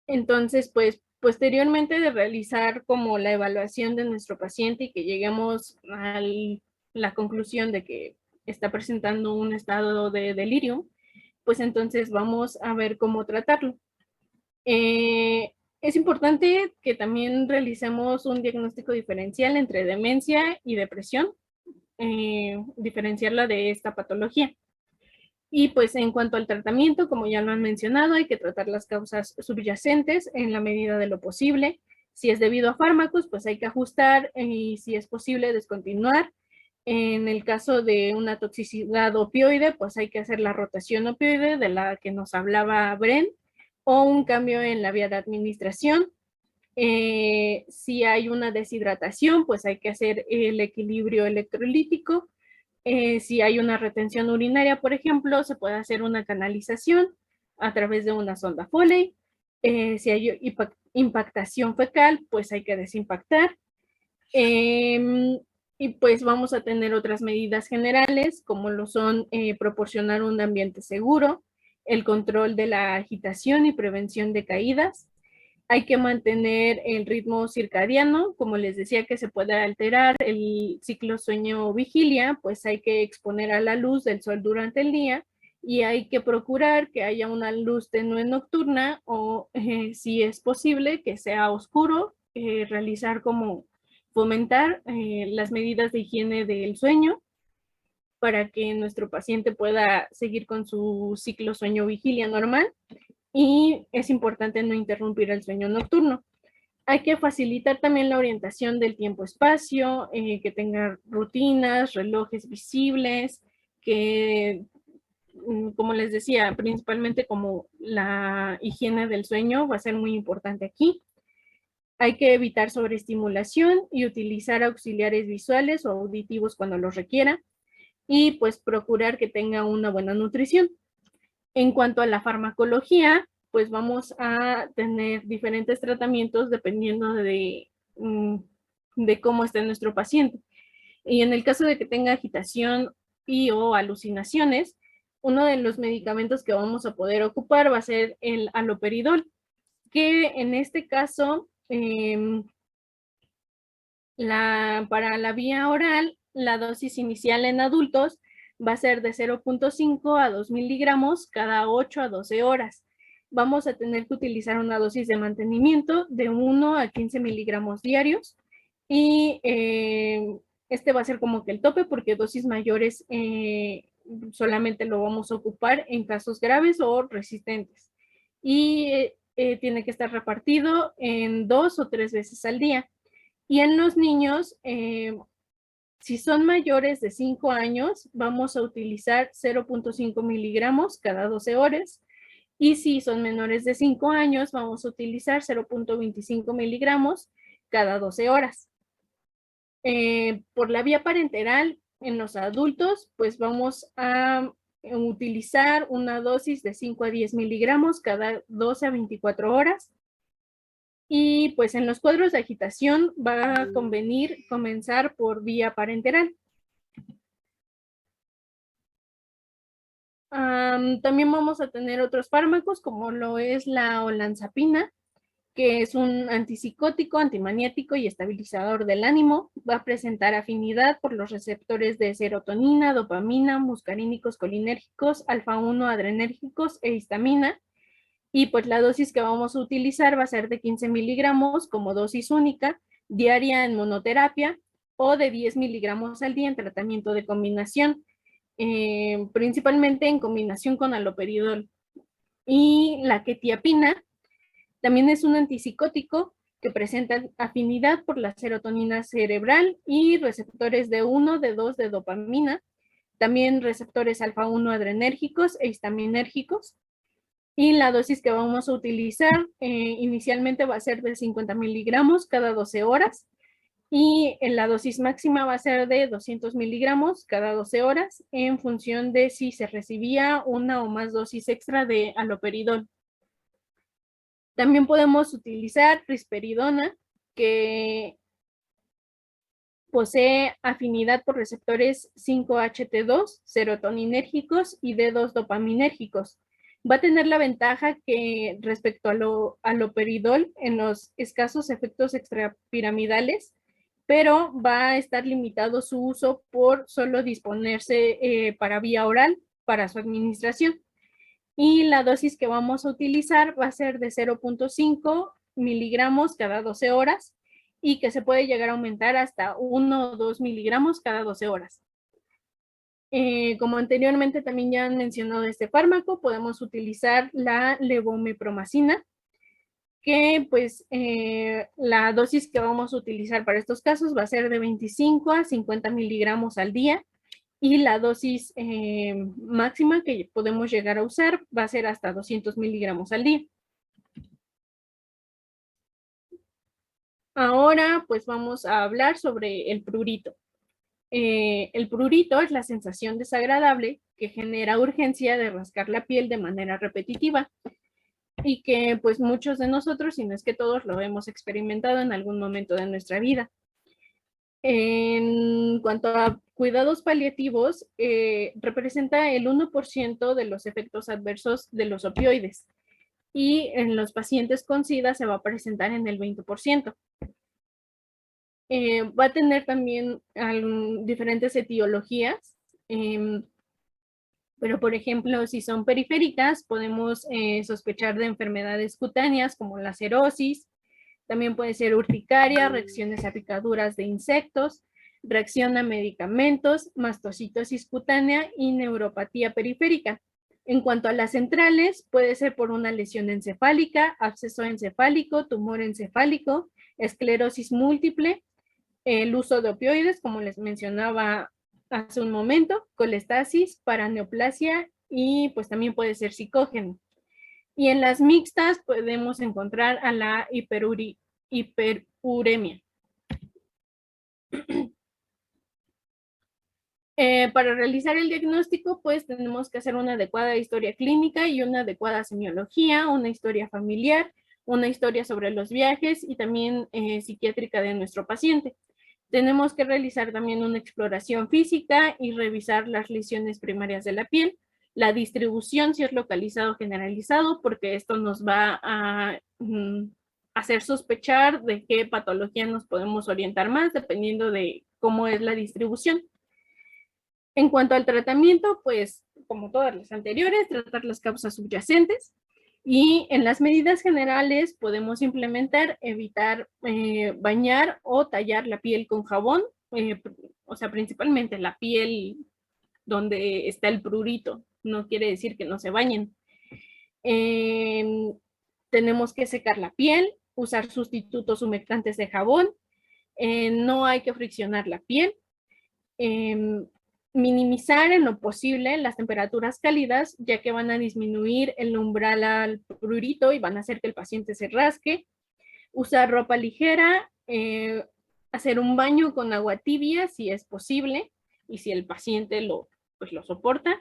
Entonces, pues posteriormente de realizar como la evaluación de nuestro paciente y que lleguemos a la conclusión de que está presentando un estado de delirium, pues entonces vamos a ver cómo tratarlo. Es importante que también realicemos un diagnóstico diferencial entre demencia y depresión, diferenciarla de esta patología. Y pues en cuanto al tratamiento, como ya lo han mencionado, hay que tratar las causas subyacentes en la medida de lo posible. Si es debido a fármacos, pues hay que ajustar y si es posible descontinuar. En el caso de una toxicidad opioide, pues hay que hacer la rotación opioide de la que nos hablaba Bren o un cambio en la vía de administración. Si hay una deshidratación, pues hay que hacer el equilibrio electrolítico. Si hay una retención urinaria, por ejemplo, se puede hacer una canalización a través de una sonda Foley. Si hay impactación fecal, pues hay que desimpactar. Y pues vamos a tener otras medidas generales, como lo son proporcionar un ambiente seguro, el control de la agitación y prevención de caídas. Hay que mantener el ritmo circadiano, como les decía que se puede alterar el ciclo sueño-vigilia, pues hay que exponer a la luz del sol durante el día y hay que procurar que haya una luz tenue nocturna o si es posible que sea oscuro, realizar como fomentar las medidas de higiene del sueño para que nuestro paciente pueda seguir con su ciclo sueño-vigilia normal. Y es importante no interrumpir el sueño nocturno. Hay que facilitar también la orientación del tiempo-espacio, que tenga rutinas, relojes visibles, que, como les decía, principalmente como la higiene del sueño va a ser muy importante aquí. Hay que evitar sobreestimulación y utilizar auxiliares visuales o auditivos cuando los requiera y pues procurar que tenga una buena nutrición. En cuanto a la farmacología, pues vamos a tener diferentes tratamientos dependiendo de cómo esté nuestro paciente. Y en el caso de que tenga agitación y o alucinaciones, uno de los medicamentos que vamos a poder ocupar va a ser el haloperidol, que en este caso, para la vía oral, la dosis inicial en adultos va a ser de 0.5 a 2 miligramos cada 8 a 12 horas. Vamos a tener que utilizar una dosis de mantenimiento de 1 a 15 miligramos diarios y este va a ser como que el tope porque dosis mayores solamente lo vamos a ocupar en casos graves o resistentes. Y tiene que estar repartido en 2 o 3 veces al día. Y en los niños, si son mayores de 5 años, vamos a utilizar 0.5 miligramos cada 12 horas. Y si son menores de 5 años, vamos a utilizar 0.25 miligramos cada 12 horas. Por la vía parenteral, en los adultos, pues vamos a utilizar una dosis de 5 a 10 miligramos cada 12 a 24 horas. Y pues en los cuadros de agitación va a convenir comenzar por vía parenteral. También vamos a tener otros fármacos como lo es la olanzapina, que es un antipsicótico, antimaniático y estabilizador del ánimo. Va a presentar afinidad por los receptores de serotonina, dopamina, muscarínicos colinérgicos, alfa-1 adrenérgicos e histamina. Y pues la dosis que vamos a utilizar va a ser de 15 miligramos como dosis única, diaria en monoterapia, o de 10 miligramos al día en tratamiento de combinación, principalmente en combinación con haloperidol. Y la quetiapina también es un antipsicótico que presenta afinidad por la serotonina cerebral y receptores de 1, de 2 de dopamina, también receptores alfa-1 adrenérgicos e histaminérgicos. Y la dosis que vamos a utilizar inicialmente va a ser de 50 miligramos cada 12 horas. Y la dosis máxima va a ser de 200 miligramos cada 12 horas en función de si se recibía una o más dosis extra de haloperidol. También podemos utilizar risperidona, que posee afinidad por receptores 5-HT2, serotoninérgicos y D2 dopaminérgicos. Va a tener la ventaja que respecto a haloperidol en los escasos efectos extrapiramidales, pero va a estar limitado su uso por solo disponerse para vía oral para su administración. Y la dosis que vamos a utilizar va a ser de 0.5 miligramos cada 12 horas y que se puede llegar a aumentar hasta 1 o 2 miligramos cada 12 horas. Como anteriormente también ya han mencionado este fármaco, podemos utilizar la levomepromacina, que pues la dosis que vamos a utilizar para estos casos va a ser de 25 a 50 miligramos al día, y la dosis máxima que podemos llegar a usar va a ser hasta 200 miligramos al día. Ahora pues vamos a hablar sobre el prurito. El prurito es la sensación desagradable que genera urgencia de rascar la piel de manera repetitiva y que pues muchos de nosotros, si no es que todos, lo hemos experimentado en algún momento de nuestra vida. En cuanto a cuidados paliativos, representa el 1% de los efectos adversos de los opioides, y en los pacientes con SIDA se va a presentar en el 20%. Va a tener también diferentes etiologías, pero por ejemplo, si son periféricas, podemos sospechar de enfermedades cutáneas como la cerosis. También puede ser urticaria, reacciones a picaduras de insectos, reacción a medicamentos, mastocitosis cutánea y neuropatía periférica. En cuanto a las centrales, puede ser por una lesión encefálica, absceso encefálico, tumor encefálico, esclerosis múltiple, el uso de opioides, como les mencionaba hace un momento, colestasis, paraneoplasia y pues también puede ser psicógeno. Y en las mixtas podemos encontrar a la hiperuremia. Para realizar el diagnóstico, pues tenemos que hacer una adecuada historia clínica y una adecuada semiología, una historia familiar, una historia sobre los viajes y también psiquiátrica de nuestro paciente. Tenemos que realizar también una exploración física y revisar las lesiones primarias de la piel, la distribución si es localizado o generalizado, porque esto nos va a hacer sospechar de qué patología nos podemos orientar más, dependiendo de cómo es la distribución. En cuanto al tratamiento, pues como todas las anteriores, tratar las causas subyacentes, y en las medidas generales podemos implementar, evitar bañar o tallar la piel con jabón, o sea, principalmente la piel donde está el prurito, no quiere decir que no se bañen. Tenemos que secar la piel, usar sustitutos humectantes de jabón, no hay que friccionar la piel, minimizar en lo posible las temperaturas cálidas, ya que van a disminuir el umbral al prurito y van a hacer que el paciente se rasque. Usar ropa ligera, hacer un baño con agua tibia si es posible y si el paciente lo soporta.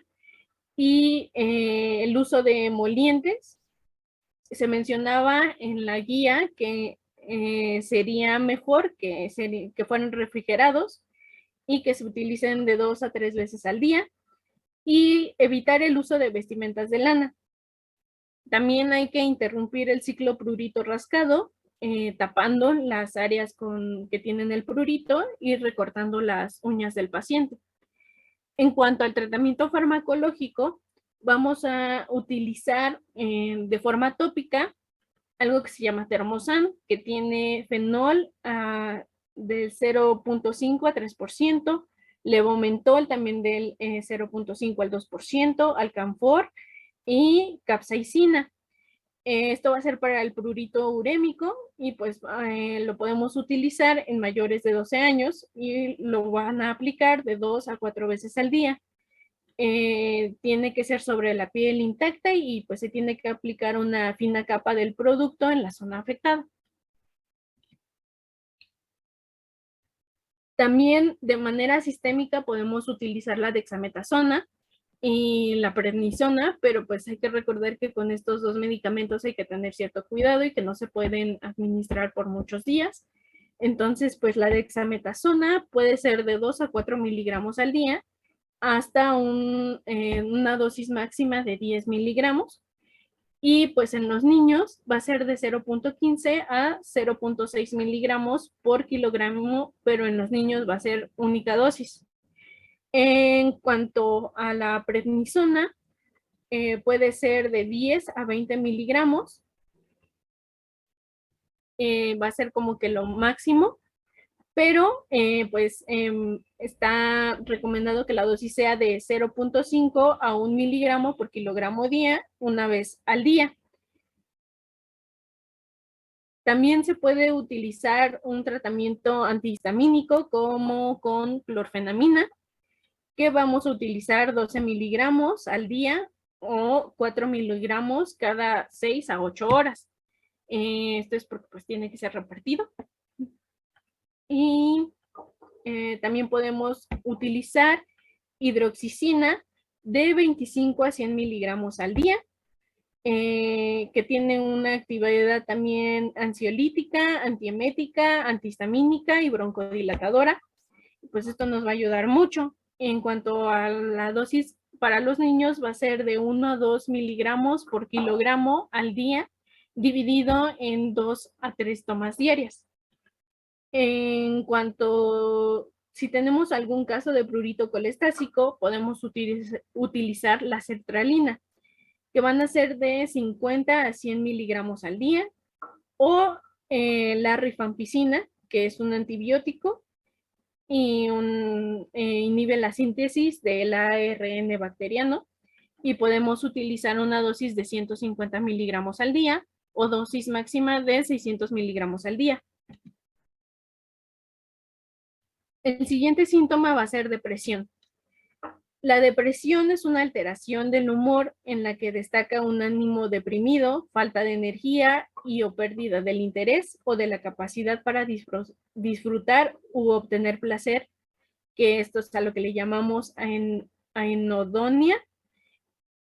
Y el uso de emolientes. Se mencionaba en la guía que sería mejor que fueran refrigerados y que se utilicen de 2 a 3 veces al día, y evitar el uso de vestimentas de lana. También hay que interrumpir el ciclo prurito rascado, tapando las áreas que tienen el prurito y recortando las uñas del paciente. En cuanto al tratamiento farmacológico, vamos a utilizar de forma tópica algo que se llama Termosan, que tiene fenol del 0.5 a 3%, levomentol también del 0.5 al 2%, alcanfor y capsaicina. Esto va a ser para el prurito urémico y pues lo podemos utilizar en mayores de 12 años y lo van a aplicar de 2 a 4 veces al día. Tiene que ser sobre la piel intacta y pues se tiene que aplicar una fina capa del producto en la zona afectada. También de manera sistémica podemos utilizar la dexametasona y la prednisona, pero pues hay que recordar que con estos dos medicamentos hay que tener cierto cuidado y que no se pueden administrar por muchos días. Entonces, pues la dexametasona puede ser de 2 a 4 miligramos al día hasta una dosis máxima de 10 miligramos. Y pues en los niños va a ser de 0.15 a 0.6 miligramos por kilogramo, pero en los niños va a ser única dosis. En cuanto a la prednisona, puede ser de 10 a 20 miligramos. Va a ser como que lo máximo, pero pues está recomendado que la dosis sea de 0.5 a 1 miligramo por kilogramo día, una vez al día. También se puede utilizar un tratamiento antihistamínico como con clorfenamina, que vamos a utilizar 12 miligramos al día o 4 miligramos cada 6 a 8 horas. Esto es porque pues tiene que ser repartido. Y también podemos utilizar hidroxicina de 25 a 100 miligramos al día, que tiene una actividad también ansiolítica, antiemética, antihistamínica y broncodilatadora. Pues esto nos va a ayudar mucho. En cuanto a la dosis para los niños, va a ser de 1 a 2 miligramos por kilogramo al día, dividido en 2 a 3 tomas diarias. En cuanto, si tenemos algún caso de prurito colestásico, podemos utilizar la sertralina, que van a ser de 50 a 100 miligramos al día, o la rifampicina, que es un antibiótico y inhibe la síntesis del ARN bacteriano, y podemos utilizar una dosis de 150 miligramos al día o dosis máxima de 600 miligramos al día. El siguiente síntoma va a ser depresión. La depresión es una alteración del humor en la que destaca un ánimo deprimido, falta de energía y o pérdida del interés o de la capacidad para disfrutar u obtener placer, que esto es a lo que le llamamos aenodonia,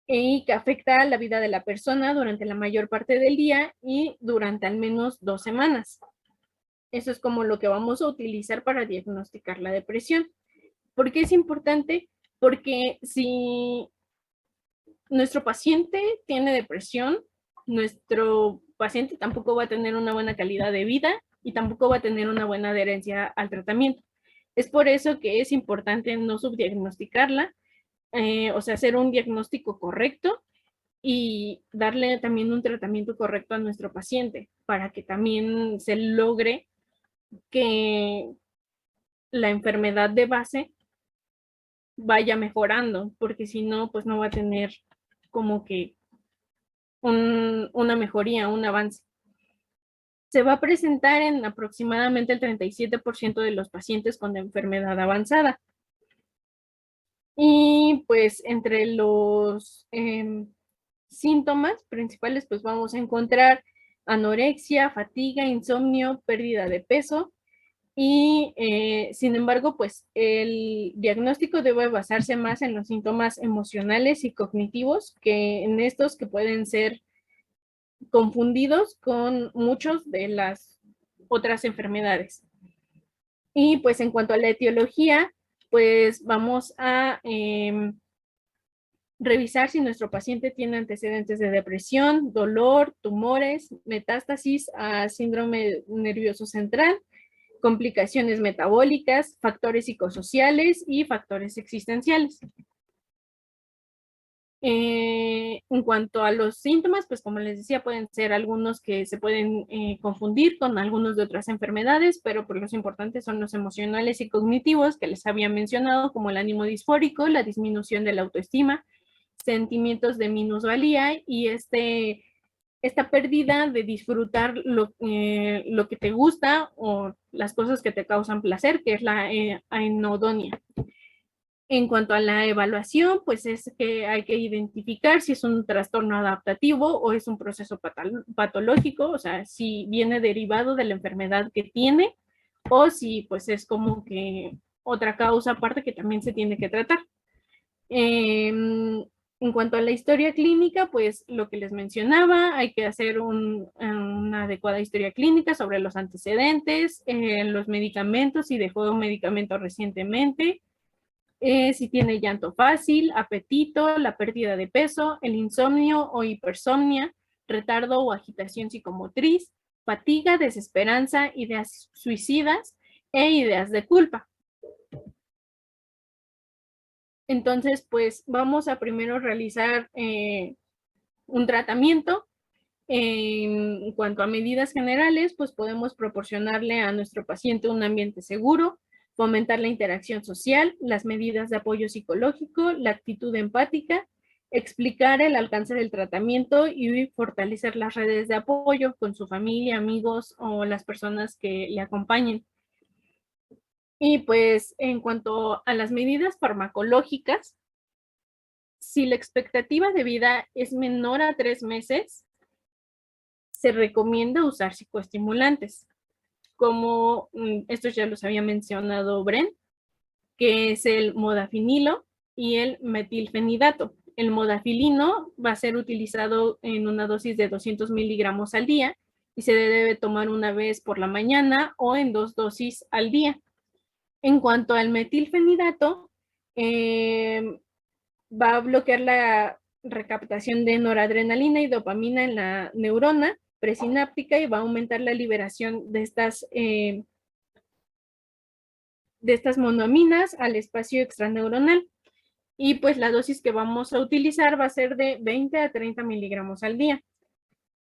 y que afecta a la vida de la persona durante la mayor parte del día y durante al menos 2 semanas. Eso es como lo que vamos a utilizar para diagnosticar la depresión. ¿Por qué es importante? Porque si nuestro paciente tiene depresión, nuestro paciente tampoco va a tener una buena calidad de vida y tampoco va a tener una buena adherencia al tratamiento. Es por eso que es importante no subdiagnosticarla, o sea, hacer un diagnóstico correcto y darle también un tratamiento correcto a nuestro paciente para que también se logre que la enfermedad de base vaya mejorando, porque si no, pues no va a tener como que una mejoría, un avance. Se va a presentar en aproximadamente el 37% de los pacientes con enfermedad avanzada. Y pues entre los síntomas principales, pues vamos a encontrar anorexia, fatiga, insomnio, pérdida de peso. Y sin embargo, pues el diagnóstico debe basarse más en los síntomas emocionales y cognitivos que en estos que pueden ser confundidos con muchos de las otras enfermedades. Y pues en cuanto a la etiología, pues vamos a revisar si nuestro paciente tiene antecedentes de depresión, dolor, tumores, metástasis a síndrome nervioso central, complicaciones metabólicas, factores psicosociales y factores existenciales. En cuanto a los síntomas, pues como les decía, pueden ser algunos que se pueden confundir con algunos de otras enfermedades, pero pues los importantes son los emocionales y cognitivos que les había mencionado, como el ánimo disfórico, la disminución de la autoestima, sentimientos de minusvalía y esta pérdida de disfrutar lo que te gusta o las cosas que te causan placer, que es la aenodonia. En cuanto a la evaluación, pues es que hay que identificar si es un trastorno adaptativo o es un proceso patológico, o sea, si viene derivado de la enfermedad que tiene o si pues es como que otra causa aparte que también se tiene que tratar. En cuanto a la historia clínica, pues lo que les mencionaba, hay que hacer una adecuada historia clínica sobre los antecedentes, los medicamentos, si dejó un medicamento recientemente, si tiene llanto fácil, apetito, la pérdida de peso, el insomnio o hipersomnia, retardo o agitación psicomotriz, fatiga, desesperanza, ideas suicidas e ideas de culpa. Entonces, pues vamos a primero realizar un tratamiento. En cuanto a medidas generales, pues podemos proporcionarle a nuestro paciente un ambiente seguro, fomentar la interacción social, las medidas de apoyo psicológico, la actitud empática, explicar el alcance del tratamiento y fortalecer las redes de apoyo con su familia, amigos o las personas que le acompañen. Y pues en cuanto a las medidas farmacológicas, si la expectativa de vida es menor a 3 meses, se recomienda usar psicoestimulantes, como estos ya los había mencionado Bren, que es el modafinilo y el metilfenidato. El modafilino va a ser utilizado en una dosis de 200 miligramos al día y se debe tomar una vez por la mañana o en 2 dosis al día. En cuanto al metilfenidato, va a bloquear la recaptación de noradrenalina y dopamina en la neurona presináptica y va a aumentar la liberación de estas monoaminas al espacio extraneuronal. Y pues la dosis que vamos a utilizar va a ser de 20 a 30 miligramos al día.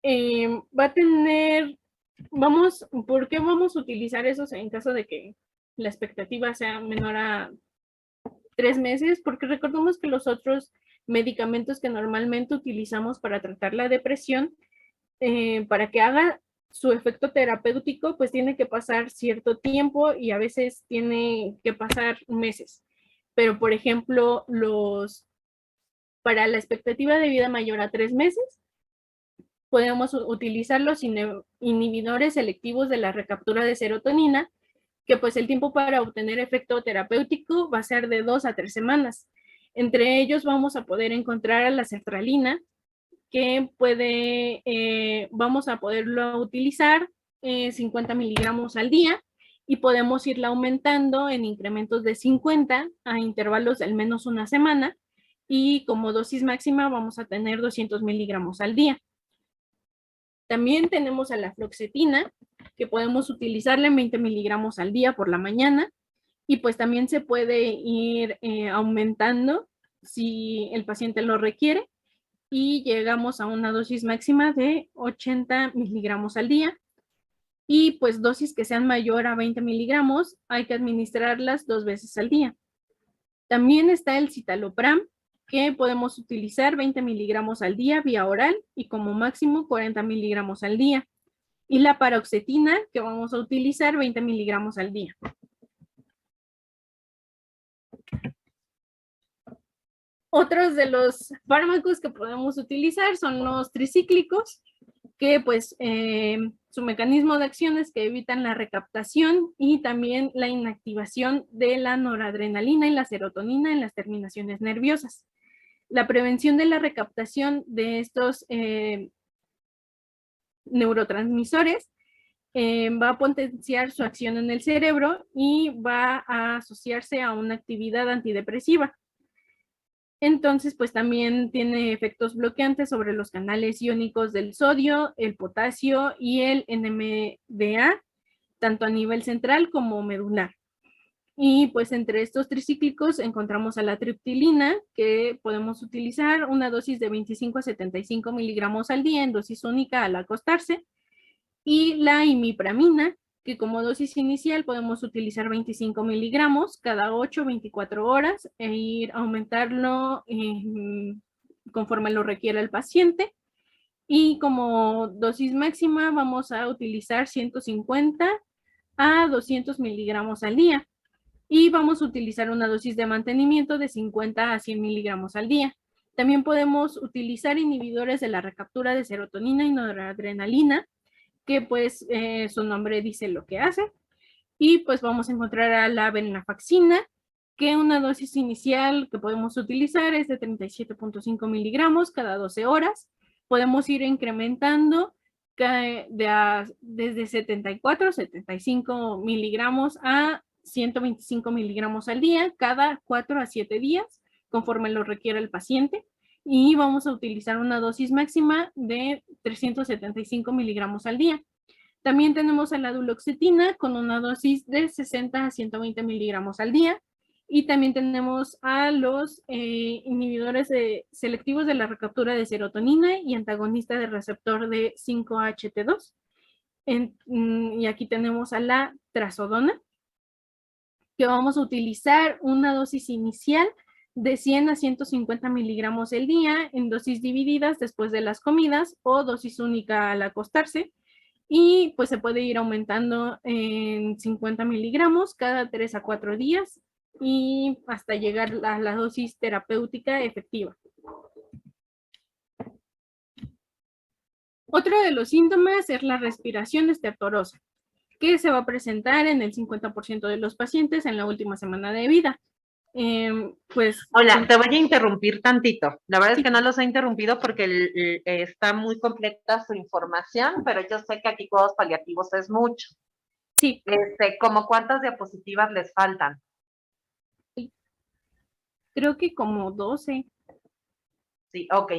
Va a tener, ¿por qué vamos a utilizar esos en caso de que la expectativa sea menor a 3 meses? Porque recordemos que los otros medicamentos que normalmente utilizamos para tratar la depresión, para que haga su efecto terapéutico, pues tiene que pasar cierto tiempo y a veces tiene que pasar meses. Pero, por ejemplo, para la expectativa de vida mayor a 3 meses, podemos utilizar los inhibidores selectivos de la recaptura de serotonina, que pues el tiempo para obtener efecto terapéutico va a ser de 2 a 3 semanas. Entre ellos vamos a poder encontrar a la sertralina, que vamos a poderlo utilizar 50 miligramos al día y podemos irla aumentando en incrementos de 50 a intervalos de al menos una semana y como dosis máxima vamos a tener 200 miligramos al día. También tenemos a la fluoxetina, que podemos utilizarla en 20 miligramos al día por la mañana y pues también se puede ir aumentando si el paciente lo requiere y llegamos a una dosis máxima de 80 miligramos al día. Y pues dosis que sean mayor a 20 miligramos hay que administrarlas 2 veces al día. También está el citalopram, que podemos utilizar 20 miligramos al día vía oral y como máximo 40 miligramos al día. Y la paroxetina, que vamos a utilizar 20 miligramos al día. Otros de los fármacos que podemos utilizar son los tricíclicos, que pues su mecanismo de acción es que evitan la recaptación y también la inactivación de la noradrenalina y la serotonina en las terminaciones nerviosas. La prevención de la recaptación de estos neurotransmisores va a potenciar su acción en el cerebro y va a asociarse a una actividad antidepresiva. Entonces, pues también tiene efectos bloqueantes sobre los canales iónicos del sodio, el potasio y el NMDA, tanto a nivel central como medular. Y pues entre estos tricíclicos encontramos a la triptilina, que podemos utilizar una dosis de 25 a 75 miligramos al día en dosis única al acostarse, y la imipramina, que como dosis inicial podemos utilizar 25 miligramos cada 8 o 24 horas e ir aumentarlo conforme lo requiera el paciente. Y como dosis máxima vamos a utilizar 150 a 200 miligramos al día. Y vamos a utilizar una dosis de mantenimiento de 50 a 100 miligramos al día. También podemos utilizar inhibidores de la recaptura de serotonina y noradrenalina, que pues su nombre dice lo que hace. Y pues vamos a encontrar a la venlafaxina, que una dosis inicial que podemos utilizar es de 37.5 miligramos cada 12 horas. Podemos ir incrementando desde 74, 75 miligramos a 125 miligramos al día, cada 4 a 7 días, conforme lo requiera el paciente. Y vamos a utilizar una dosis máxima de 375 miligramos al día. También tenemos a la duloxetina con una dosis de 60 a 120 miligramos al día. Y también tenemos a los inhibidores selectivos de la recaptura de serotonina y antagonista del receptor de 5-HT2. Y aquí tenemos a la trazodona, que vamos a utilizar una dosis inicial de 100 a 150 miligramos el día en dosis divididas después de las comidas o dosis única al acostarse. Y pues se puede ir aumentando en 50 miligramos cada 3 a 4 días y hasta llegar a la dosis terapéutica efectiva. Otro de los síntomas es la respiración estertorosa, que se va a presentar en el 50% de los pacientes en la última semana de vida. Hola, te voy a interrumpir tantito. La verdad es que no los he interrumpido porque está muy completa su información, pero yo sé que aquí cuidados paliativos es mucho. Sí. ¿Cómo cuántas diapositivas les faltan? Creo que como 12. Sí, ok.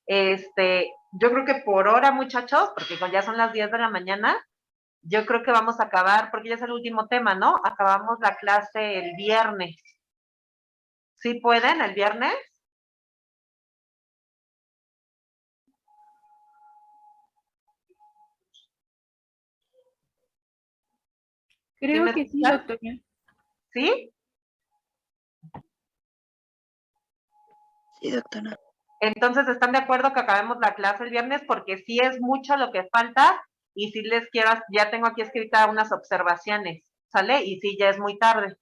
Yo creo que por hora, muchachos, porque ya son las 10 de la mañana, yo creo que vamos a acabar, porque ya es el último tema, ¿no? Acabamos la clase el viernes. ¿Sí pueden el viernes? Creo que sí, doctora. ¿Sí? Sí, doctora. Entonces, ¿están de acuerdo que acabemos la clase el viernes? Porque sí es mucho lo que falta y sí les quiero, ya tengo aquí escritas unas observaciones, ¿sale? Y sí, ya es muy tarde.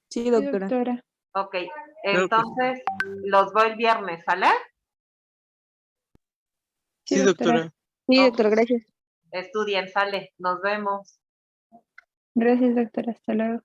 Sí, doctora. Sí, doctora. Ok, entonces los voy el viernes, ¿sale? Sí, doctora. Sí, Ok. doctora, gracias. Estudien, sale, nos vemos. Gracias, doctora. Hasta luego.